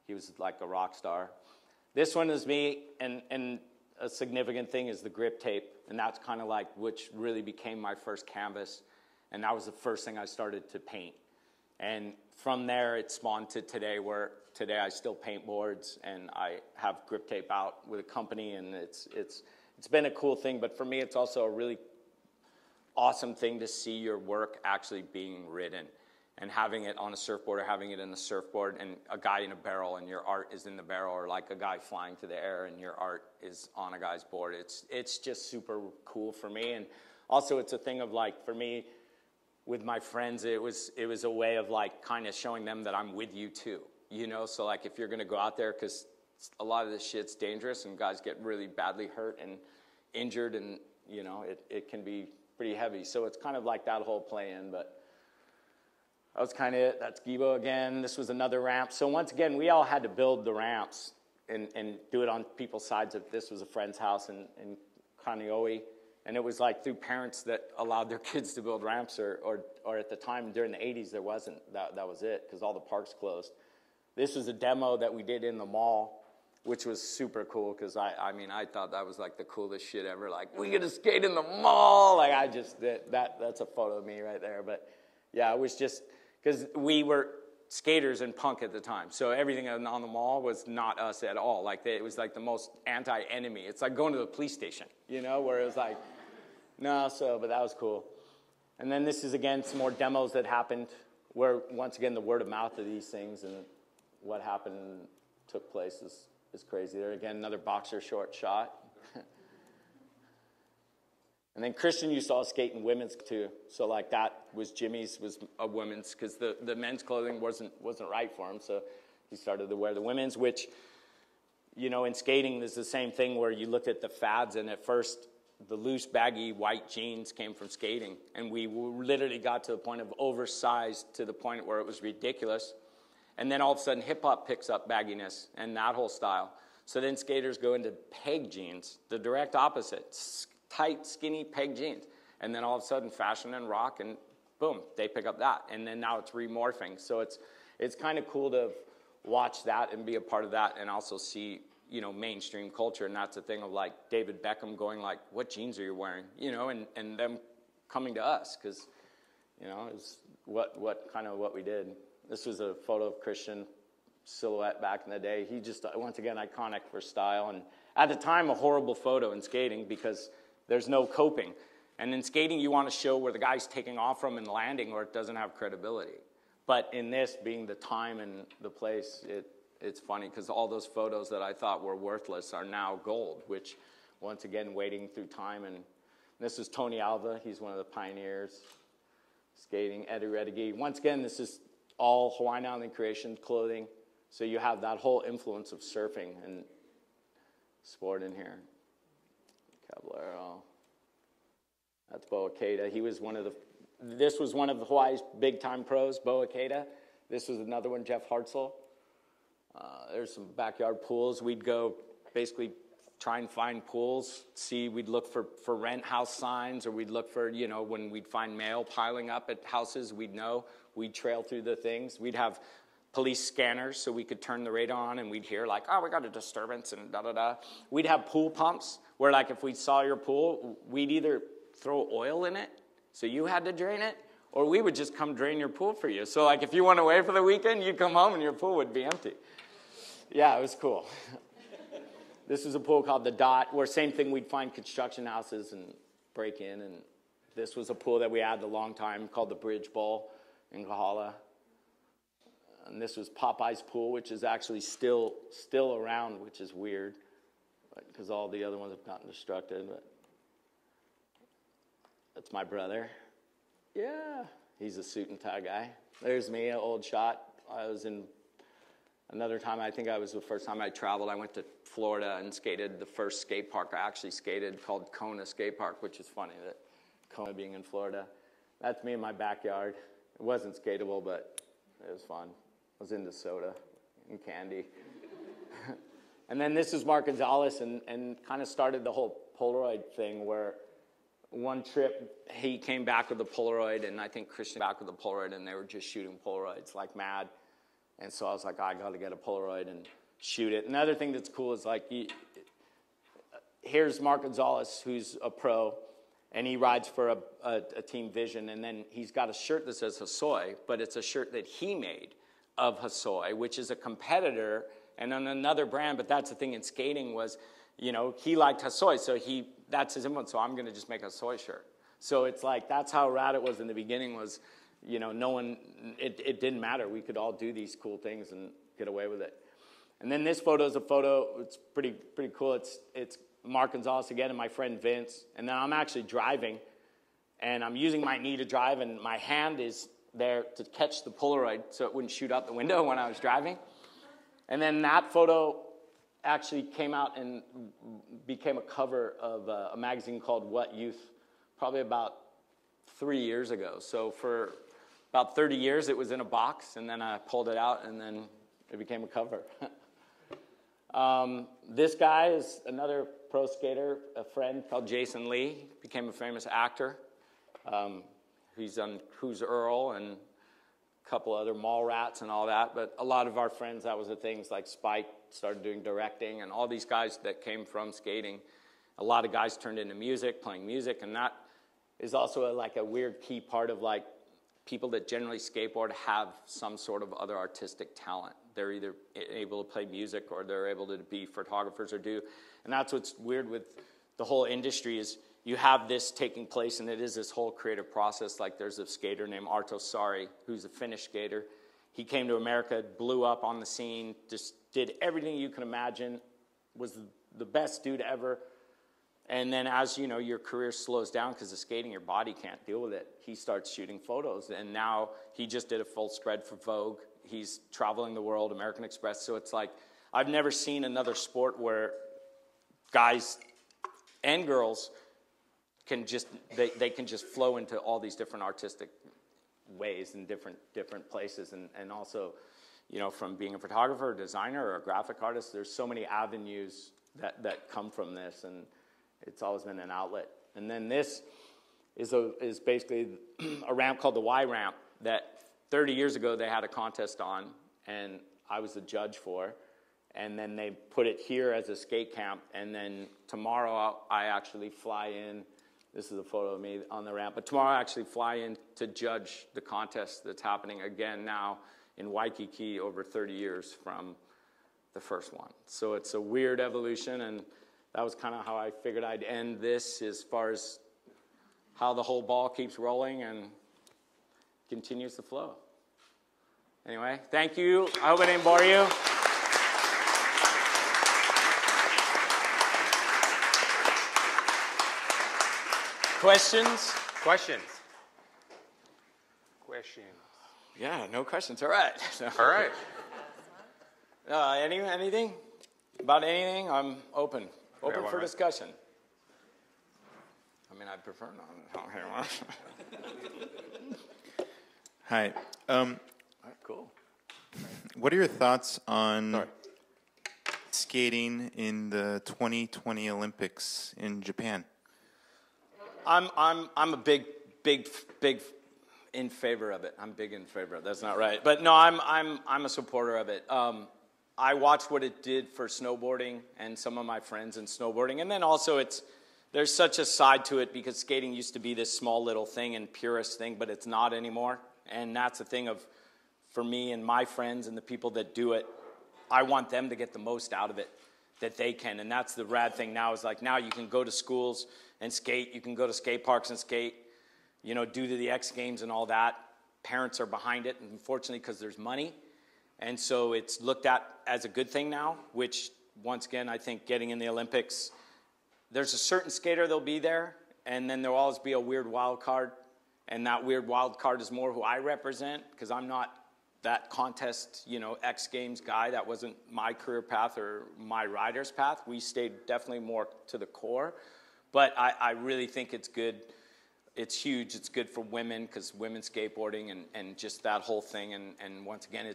Speaker 3: he was like a rock star. This one is me, and a significant thing is the grip tape, and that's kind of like which really became my first canvas, and that was the first thing I started to paint. And from there, it spawned to today, where today I still paint boards, and I have grip tape out with a company, and it's been a cool thing. But for me, it's also a really awesome thing to see your work actually being written. and having it on a surfboard or having it in a surfboard, and a guy in a barrel and your art is in the barrel, or like a guy flying to the air and your art is on a guy's board. It's just super cool for me. And also it's a thing of like, for me, with my friends, it was a way of like kind of showing them that I'm with you too, you know? So like if you're gonna go out there, because a lot of this shit's dangerous and guys get really badly hurt and injured, and you know, it can be pretty heavy. So it's kind of like that whole play-in, but that was kind of it. That's Gibo again. This was another ramp. So once again, we all had to build the ramps and do it on people's sides. This was a friend's house in Kaneohe. And it was like through parents that allowed their kids to build ramps, or at the time during the 80s, there wasn't. That was it, because all the parks closed. This was a demo that we did in the mall, which was super cool, because I mean, I thought that was like the coolest shit ever. Like, we get to skate in the mall. Like, that's a photo of me right there. But yeah, it was just, because we were skaters and punk at the time. So everything on the mall was not us at all. Like, it was like the most anti-enemy. It's like going to the police station, you know, where it was like, no, but that was cool. And then this is, again, some more demos that happened where, once again, the word of mouth of these things and what happened and took place is crazy. There, again, another boxer short shot. And then Christian used to all skate in women's too. So like that was Jimmy's, was a women's, because the men's clothing wasn't right for him. So he started to wear the women's, which, you know, in skating, there's the same thing where you looked at the fads, and at first the loose, baggy white jeans came from skating. And we literally got to the point of oversized to the point where it was ridiculous. And then all of a sudden hip hop picks up bagginess and that whole style. So then skaters go into peg jeans, the direct opposite. Tight, skinny peg jeans. And then all of a sudden fashion and rock, and boom, they pick up that. And then now it's remorphing. So it's kind of cool to watch that and be a part of that, and also see, you know, mainstream culture. And that's the thing of like David Beckham going like, what jeans are you wearing? You know, and them coming to us, because, you know, it's what kind of what we did. This was a photo of Christian silhouette back in the day. He just, once again, iconic for style. And at the time, a horrible photo in skating, because there's no coping. And in skating, you want to show where the guy's taking off from and landing, or it doesn't have credibility. But in this, being the time and the place, it's funny, because all those photos that I thought were worthless are now gold, which, once again, wading through time. And this is Tony Alva. He's one of the pioneers. Skating, Eddie Reddigey. Once again, this is all Hawaiian Island creation clothing. So you have that whole influence of surfing and sport in here. Caballero. That's Bo Ikeda. He was this was one of Hawaii's big-time pros, Bo Ikeda. This was another one, Jeff Hartzell. There's some backyard pools. We'd go basically try and find pools, we'd look for rent house signs, or we'd look for, you know, when we'd find mail piling up at houses, we'd know. We'd trail through the things. We'd have police scanners so we could turn the radar on, and we'd hear like, oh, we got a disturbance and da-da-da. We'd have pool pumps where, like, if we saw your pool, we'd either throw oil in it so you had to drain it, or we would just come drain your pool for you. So, like, if you went away for the weekend, you'd come home and your pool would be empty. Yeah, it was cool. This is a pool called the Dot, where same thing, we'd find construction houses and break in. And this was a pool that we had a long time called the Bridge Bowl in Kahala. And this was Popeye's pool, which is actually still around, which is weird, because all the other ones have gotten destructed. But that's my brother. Yeah, he's a suit and tie guy. There's me, an old shot. I was in another time, I think I was the first time I traveled. I went to Florida and skated the first skate park I actually skated, called Kona Skate Park, which is funny that Kona being in Florida. That's me in my backyard. It wasn't skatable, but it was fun. I was into soda and candy. And then this is Mark Gonzalez, and kind of started the whole Polaroid thing, where one trip he came back with a Polaroid, and I think Christian back with a Polaroid, and they were just shooting Polaroids like mad. And so I was like, I got to get a Polaroid and shoot it. Another thing that's cool is, like, here's Mark Gonzalez, who's a pro, and he rides for a Team Vision, and then he's got a shirt that says Hosoi, but it's a shirt that he made of Hosoi, which is a competitor and on another brand. But that's the thing in skating was, you know, he liked Hosoi, so that's his influence, so I'm going to just make a Hosoi shirt. So it's like, that's how rad it was in the beginning, was you know, no one, it didn't matter. We could all do these cool things and get away with it. And then this photo is a photo, it's pretty cool. It's Mark Gonzalez again and my friend Vince. And then I'm actually driving, and I'm using my knee to drive, and my hand is there to catch the Polaroid so it wouldn't shoot out the window when I was driving. And then that photo actually came out and became a cover of a magazine called What Youth, probably about 3 years ago. So for about 30 years it was in a box, and then I pulled it out, and then it became a cover. This guy is another pro skater, a friend called Jason Lee, became a famous actor. He's on Who's Earl and a couple other Mallrats and all that, but a lot of our friends, that was the things, like Spike started doing directing, and all these guys that came from skating. A lot of guys turned into music, playing music, and that is also like a weird key part of like people that generally skateboard have some sort of other artistic talent. They're either able to play music or they're able to be photographers or do. And that's what's weird with the whole industry is you have this taking place, and it is this whole creative process. Like there's a skater named Arto Saari, who's a Finnish skater. He came to America, blew up on the scene, just did everything you can imagine, was the best dude ever. And then as, you know, your career slows down because of skating, your body can't deal with it. He starts shooting photos, and now he just did a full spread for Vogue. He's traveling the world, American Express. So it's like, I've never seen another sport where guys and girls can just, they can just flow into all these different artistic ways and different places. And also, you know, from being a photographer, a designer, or a graphic artist, there's so many avenues that come from this, and it's always been an outlet. And then this is basically a ramp called the Y ramp that 30 years ago they had a contest on, and I was the judge for. And then they put it here as a skate camp, and then tomorrow I actually fly in. This is a photo of me on the ramp. But tomorrow I actually fly in to judge the contest that's happening again now in Waikiki over 30 years from the first one. So it's a weird evolution, and that was kind of how I figured I'd end this as far as how the whole ball keeps rolling and continues to flow. Anyway, thank you. I hope I didn't bore you. Questions?
Speaker 1: Questions?
Speaker 3: Yeah, no questions. All right.
Speaker 1: All right.
Speaker 3: Anything? About anything? I'm open. Open for discussion. I mean, I prefer not.
Speaker 4: Hi.
Speaker 3: All right, cool.
Speaker 4: What are your thoughts on skating in the 2020 Olympics in Japan?
Speaker 3: I'm a big in favor of it. I'm big in favor of it. That's not right. But no, I'm a supporter of it. I watched what it did for snowboarding and some of my friends in snowboarding. And then also there's such a side to it because skating used to be this small little thing and purist thing, but it's not anymore. And that's the thing for me and my friends and the people that do it, I want them to get the most out of it that they can. And that's the rad thing now is like now you can go to schools and skate. You can go to skate parks and skate, you know, due to the X Games and all that. Parents are behind it, unfortunately, because there's money. And so it's looked at as a good thing now, which, once again, I think getting in the Olympics, there's a certain skater that'll be there, and then there'll always be a weird wild card. And that weird wild card is more who I represent, because I'm not that contest, you know, X Games guy. That wasn't my career path or my rider's path. We stayed definitely more to the core. But I really think it's good. It's huge. It's good for women because women skateboarding and just that whole thing. And once again,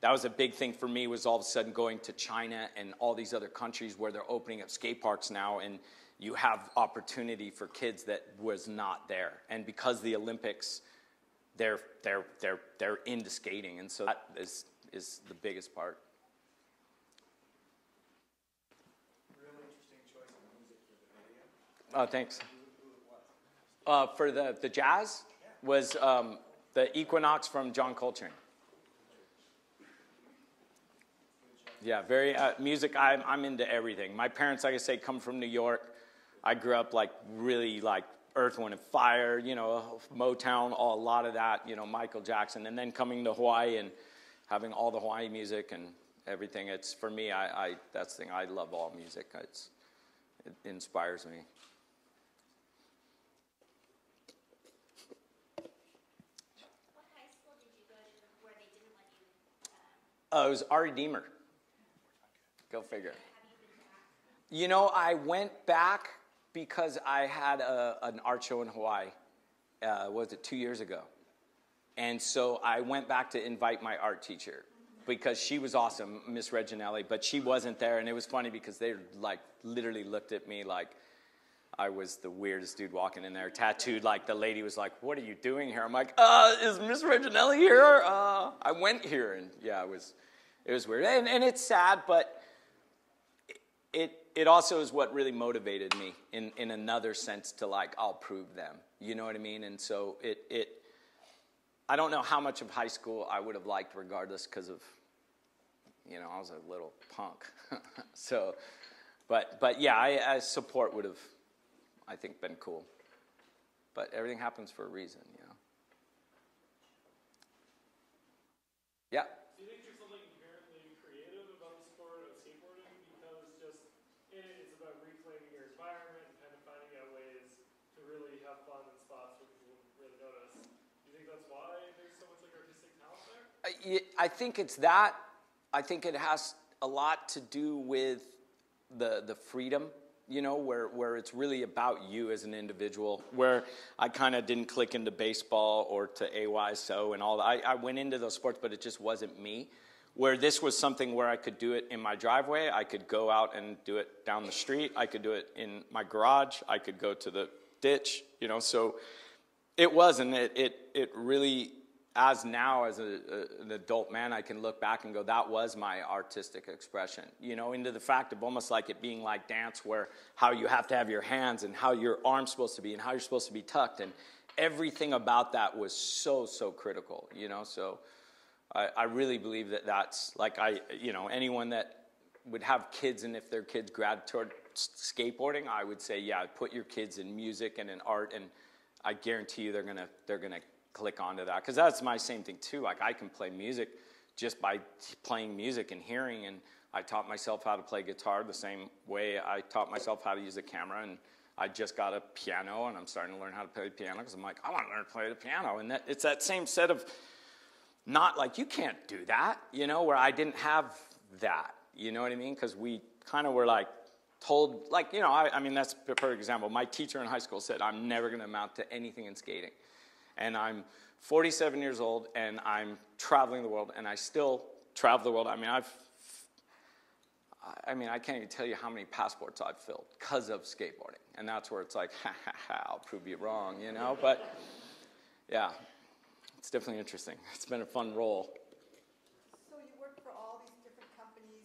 Speaker 3: that was a big thing for me was all of a sudden going to China and all these other countries where they're opening up skate parks now, and you have opportunity for kids that was not there. And because the Olympics, they're into skating, and so that is the biggest part.
Speaker 5: Real interesting choice of music for the video.
Speaker 3: Oh, thanks. For the jazz was the Equinox from John Coltrane. Yeah, very music. I'm into everything. My parents, like I say, come from New York. I grew up like really like Earth, Wind and Fire, you know, Motown, a lot of that, you know, Michael Jackson, and then coming to Hawaii and having all the Hawaii music and everything. It's, for me, that's the thing, I love all music. It inspires me.
Speaker 6: What high school did you go to where they didn't let you?
Speaker 3: It was Ari Deemer. Go figure.
Speaker 6: Have you been back?
Speaker 3: You know, I went back because I had an art show in Hawaii. Was it 2 years ago? And so I went back to invite my art teacher because she was awesome, Miss Reginelli, but she wasn't there. And it was funny because they like literally looked at me like I was the weirdest dude walking in there, tattooed. Like the lady was like, "What are you doing here?" I'm like, "Is Miss Reginelli here?" I went here, and yeah, it was weird, and it's sad, but it also is what really motivated me in another sense to like, I'll prove them. You know what I mean? And so I don't know how much of high school I would have liked regardless because of, you know, I was a little punk. So, but yeah, I support would have, I think, been cool. But everything happens for a reason, you know. Yeah.
Speaker 5: Do you think there's something inherently creative about the sport of skateboarding? Because just it's about reclaiming your environment and kind of finding out ways to really have fun in spots where people wouldn't really notice. Do you think that's why there's so much like artistic talent there?
Speaker 3: I think it's that. I think it has a lot to do with the freedom, you know, where it's really about you as an individual, where I kind of didn't click into baseball or to AYSO and all that. I went into those sports, but it just wasn't me. Where this was something where I could do it in my driveway, I could go out and do it down the street, I could do it in my garage, I could go to the ditch, you know, so it was, and it really, as now, as an adult man, I can look back and go, that was my artistic expression, you know, into the fact of almost like it being like dance, where how you have to have your hands and how your arm's supposed to be and how you're supposed to be tucked, and everything about that was so critical, you know, so I really believe that's, like, you know, anyone that would have kids, and if their kids grad toward skateboarding, I would say, yeah, put your kids in music and in art, and I guarantee you they're gonna click onto that, because that's my same thing too. Like, I can play music just by playing music and hearing, and I taught myself how to play guitar the same way I taught myself how to use a camera, and I just got a piano, and I'm starting to learn how to play the piano because I'm like, I want to learn to play the piano, and it's that same set of, not like, you can't do that, you know, where I didn't have that, you know what I mean? Because we kind of were like told, like, you know, I mean, that's a perfect example. My teacher in high school said, I'm never going to amount to anything in skating. And I'm 47 years old, and I'm traveling the world, and I still travel the world. I mean, I can't even tell you how many passports I've filled because of skateboarding. And that's where it's like, I'll prove you wrong, you know? But, yeah. It's definitely interesting. It's been a fun role.
Speaker 7: So you work for all these different companies,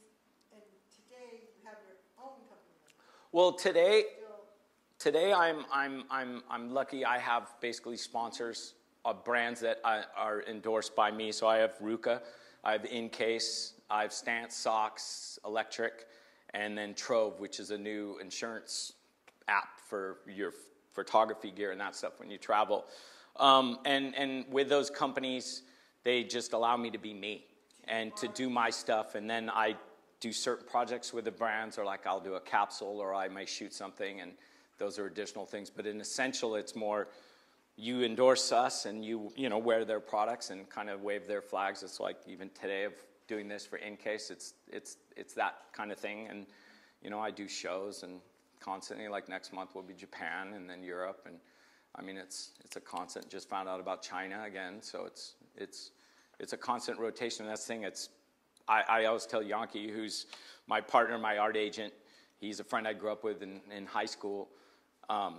Speaker 7: and today you have your own company.
Speaker 3: Well, today I'm lucky. I have basically sponsors of brands that are endorsed by me. So I have Ruka, I have InCase, I have Stance Socks, Electric, and then Trove, which is a new insurance app for your photography gear and that stuff when you travel. And with those companies, they just allow me to be me and to do my stuff. And then I do certain projects with the brands, or like I'll do a capsule, or I may shoot something, and those are additional things. But in essential, it's more you endorse us and you know, wear their products and kind of wave their flags. It's like even today of doing this for InCase, it's that kind of thing. And, you know, I do shows and constantly, like next month will be Japan and then Europe, and I mean, it's a constant. Just found out about China again, so it's a constant rotation. And that's the thing. I always tell Yankee, who's my partner, my art agent. He's a friend I grew up with in high school,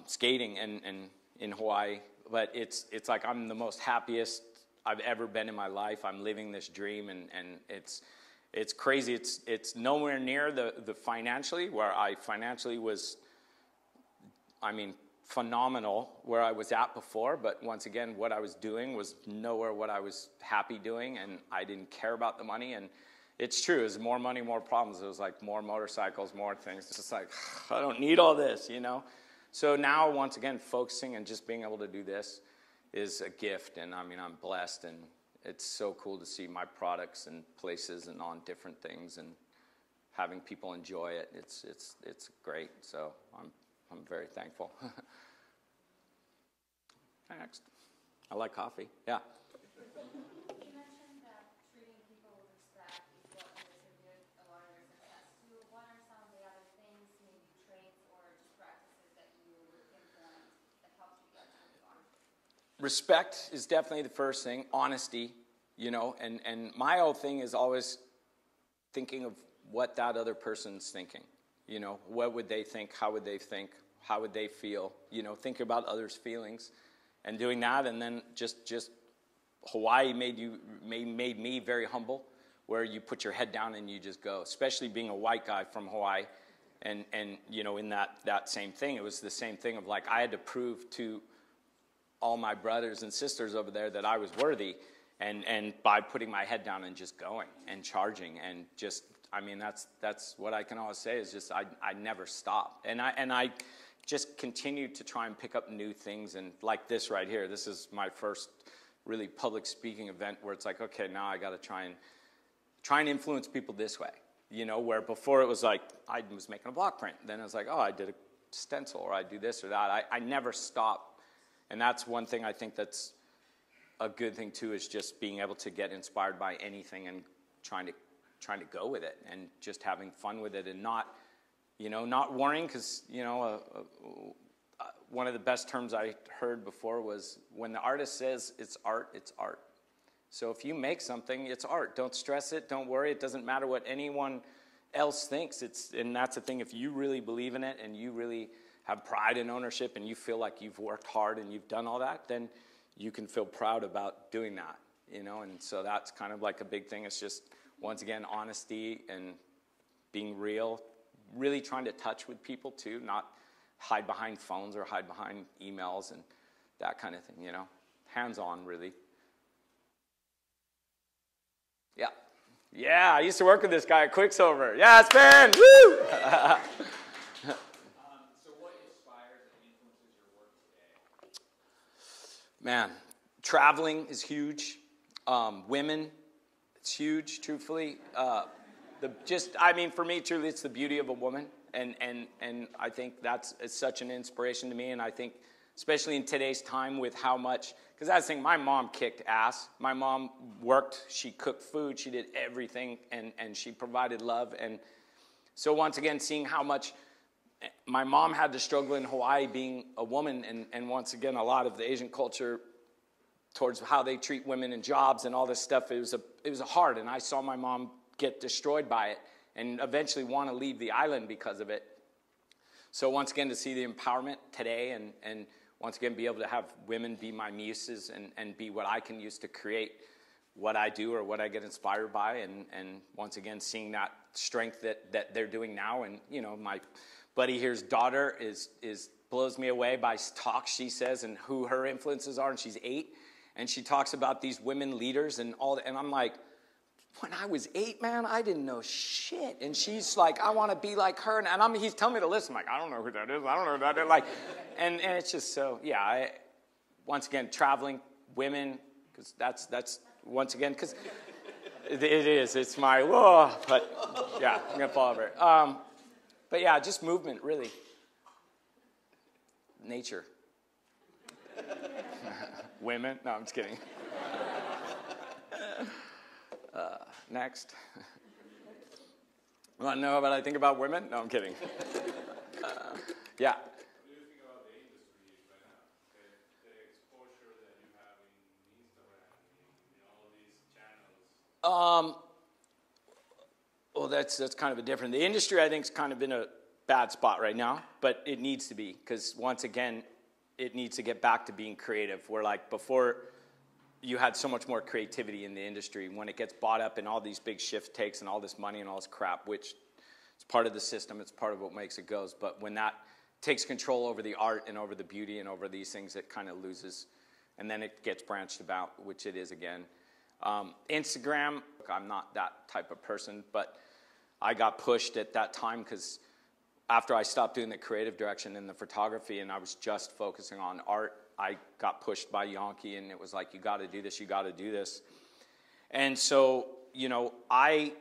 Speaker 3: skating and in Hawaii. But it's like I'm the most happiest I've ever been in my life. I'm living this dream, and it's crazy. It's nowhere near the financially, where I financially was, I mean, phenomenal where I was at before, but once again, what I was doing was nowhere what I was happy doing, and I didn't care about the money. And it's true, it was more money, more problems. It was like more motorcycles, more things. It's just like, I don't need all this, you know? So now, once again, focusing and just being able to do this is a gift. And I mean, I'm blessed, and it's so cool to see my products in places and on different things and having people enjoy it. It's great. So I'm very thankful. Next. I like coffee. Yeah.
Speaker 6: You mentioned that treating people with respect is what you attribute a lot of your success to. What are some of the other things, maybe traits or just practices that you would implement that helps you get to where you are?
Speaker 3: Respect is definitely the first thing. Honesty, and my whole thing is always thinking of what that other person's thinking. What would they think? How would they think? How would they feel? Think about others' feelings. And doing that, and then just Hawaii made me very humble, where you put your head down and you just go. Especially being a white guy from Hawaii, and in that same thing, it was the same thing of like I had to prove to all my brothers and sisters over there that I was worthy, and by putting my head down and just going and charging and just that's what I can always say is just I never stop, and I just continue to try and pick up new things. And like this right here, this is my first really public speaking event where it's like, okay, now I got to try and influence people this way, where before it was like I was making a block print, then it was like, oh, I did a stencil, or I do this or that. I never stop, and that's one thing I think that's a good thing too, is just being able to get inspired by anything and trying to go with it and just having fun with it and not worrying, because, one of the best terms I heard before was when the artist says it's art, it's art. So if you make something, it's art. Don't stress it. Don't worry. It doesn't matter what anyone else thinks. And that's the thing. If you really believe in it and you really have pride and ownership and you feel like you've worked hard and you've done all that, then you can feel proud about doing that, And so that's kind of like a big thing. It's just, once again, honesty and being real. Really trying to touch with people too, not hide behind phones or hide behind emails and that kind of thing, hands-on really. Yeah, I used to work with this guy at Quicksilver. Yeah, it's been, woo!
Speaker 8: So what inspires and influences your work today?
Speaker 3: Man, traveling is huge. Women, it's huge, truthfully. For me, truly, it's the beauty of a woman, and I think it's such an inspiration to me, and I think, especially in today's time with how much, because that's the thing, my mom kicked ass. My mom worked, she cooked food, she did everything, and she provided love, and so once again, seeing how much my mom had to struggle in Hawaii being a woman, and once again, a lot of the Asian culture towards how they treat women in jobs and all this stuff, it was hard, and I saw my mom get destroyed by it and eventually want to leave the island because of it. So once again, to see the empowerment today and once again be able to have women be my muses and be what I can use to create what I do or what I get inspired by, and once again seeing that strength that they're doing now. And my buddy here's daughter is blows me away by talks she says and who her influences are, and she's 8, and she talks about these women leaders and all that, and I'm like, when I was 8, man, I didn't know shit. And she's like, I want to be like her. And he's telling me to listen. I'm like, I don't know who that is. I don't know who that is. Like, and it's just so, yeah. Once again, traveling, women, because that's once again, because it is. It's my, whoa. But, yeah, I'm going to fall over. But, yeah, just movement, really. Nature. Women. No, I'm just kidding. Next. You want to know what I think about women? No, I'm kidding. Yeah.
Speaker 8: What do you think about the industry right now? The exposure that you have in Instagram, in all these channels?
Speaker 3: Well, that's kind of a different. The industry, I think, is kind of in a bad spot right now, but it needs to be, because once again, it needs to get back to being creative. Where like before, you had so much more creativity in the industry. When it gets bought up and all these big shift takes and all this money and all this crap, which is part of the system, it's part of what makes it goes. But when that takes control over the art and over the beauty and over these things, it kind of loses. And then it gets branched about, which it is again. Instagram, I'm not that type of person, but I got pushed at that time because after I stopped doing the creative direction and the photography and I was just focusing on art, I got pushed by Yankee, and it was like, you got to do this, you got to do this. And so, I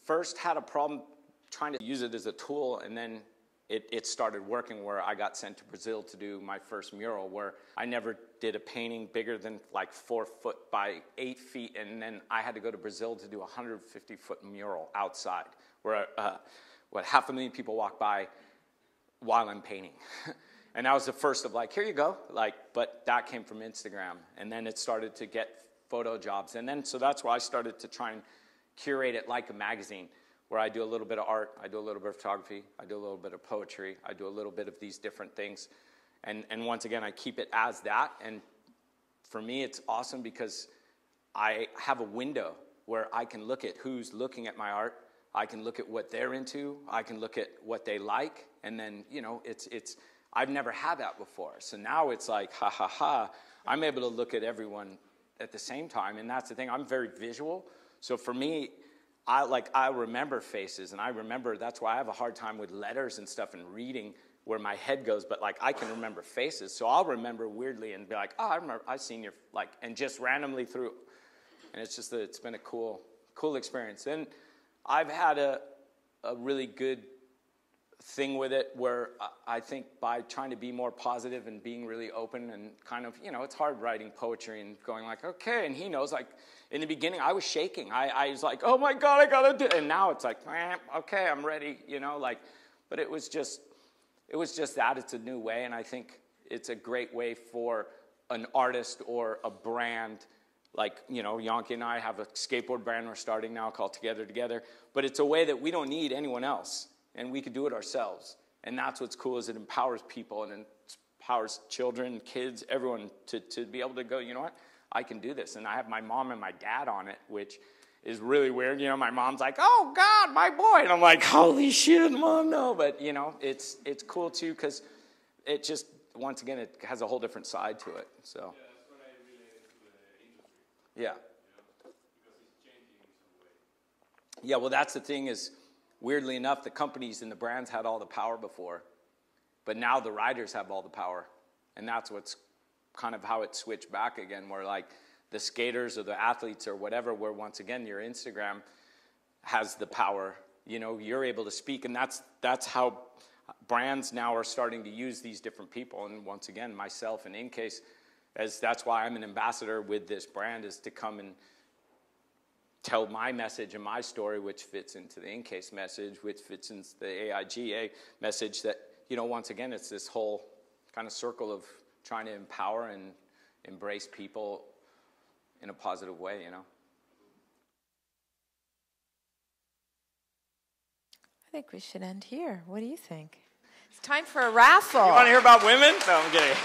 Speaker 3: first had a problem trying to use it as a tool, and then it started working where I got sent to Brazil to do my first mural, where I never did a painting bigger than like 4 foot by 8 feet, and then I had to go to Brazil to do a 150-foot mural outside, where 500,000 people walk by while I'm painting. And that was the first of like, here you go. But that came from Instagram, and then it started to get photo jobs, and then so that's why I started to try and curate it like a magazine, where I do a little bit of art, I do a little bit of photography, I do a little bit of poetry, I do a little bit of these different things. And once again, I keep it as that. And for me, it's awesome because I have a window where I can look at who's looking at my art, I can look at what they're into, I can look at what they like, and then, I've never had that before. So now it's like, ha, ha, ha, I'm able to look at everyone at the same time, and that's the thing, I'm very visual. So for me, I remember faces, and I remember, that's why I have a hard time with letters and stuff and reading where my head goes, but I can remember faces. So I'll remember weirdly and be like, oh, I remember, I've seen your, and just randomly through. And it's just it's been a cool experience. And I've had a really good thing with it where I think by trying to be more positive and being really open and kind of, it's hard writing poetry and going like, okay, and he knows, in the beginning I was shaking. I was like, oh my God, I gotta do it. And now it's like, okay, I'm ready, but it was just that. It's a new way, and I think it's a great way for an artist or a brand. Yankee and I have a skateboard brand we're starting now called Together, but it's a way that we don't need anyone else. And we could do it ourselves. And that's what's cool, is it empowers people and it empowers children, kids, everyone to be able to go, you know what, I can do this. And I have my mom and my dad on it, which is really weird. My mom's like, oh, God, my boy. And I'm like, holy shit, Mom, no. But, it's cool, too, because it just, once again, it has a whole different side to it. So.
Speaker 8: Yeah, that's what I related to the industry.
Speaker 3: Yeah.
Speaker 8: Because it's changing in some way.
Speaker 3: Yeah, well, that's the thing is, weirdly enough, the companies and the brands had all the power before, but now the riders have all the power. And that's what's kind of how it switched back again, where the skaters or the athletes or whatever, where once again your Instagram has the power. You're able to speak, and that's how brands now are starting to use these different people. And once again, myself and InCase, that's why I'm an ambassador with this brand, is to come and tell my message and my story, which fits into the InCase message, which fits into the AIGA message, that, once again, it's this whole kind of circle of trying to empower and embrace people in a positive way,
Speaker 9: I think we should end here. What do you think? It's time for a raffle.
Speaker 3: You want to hear about women? No, I'm kidding.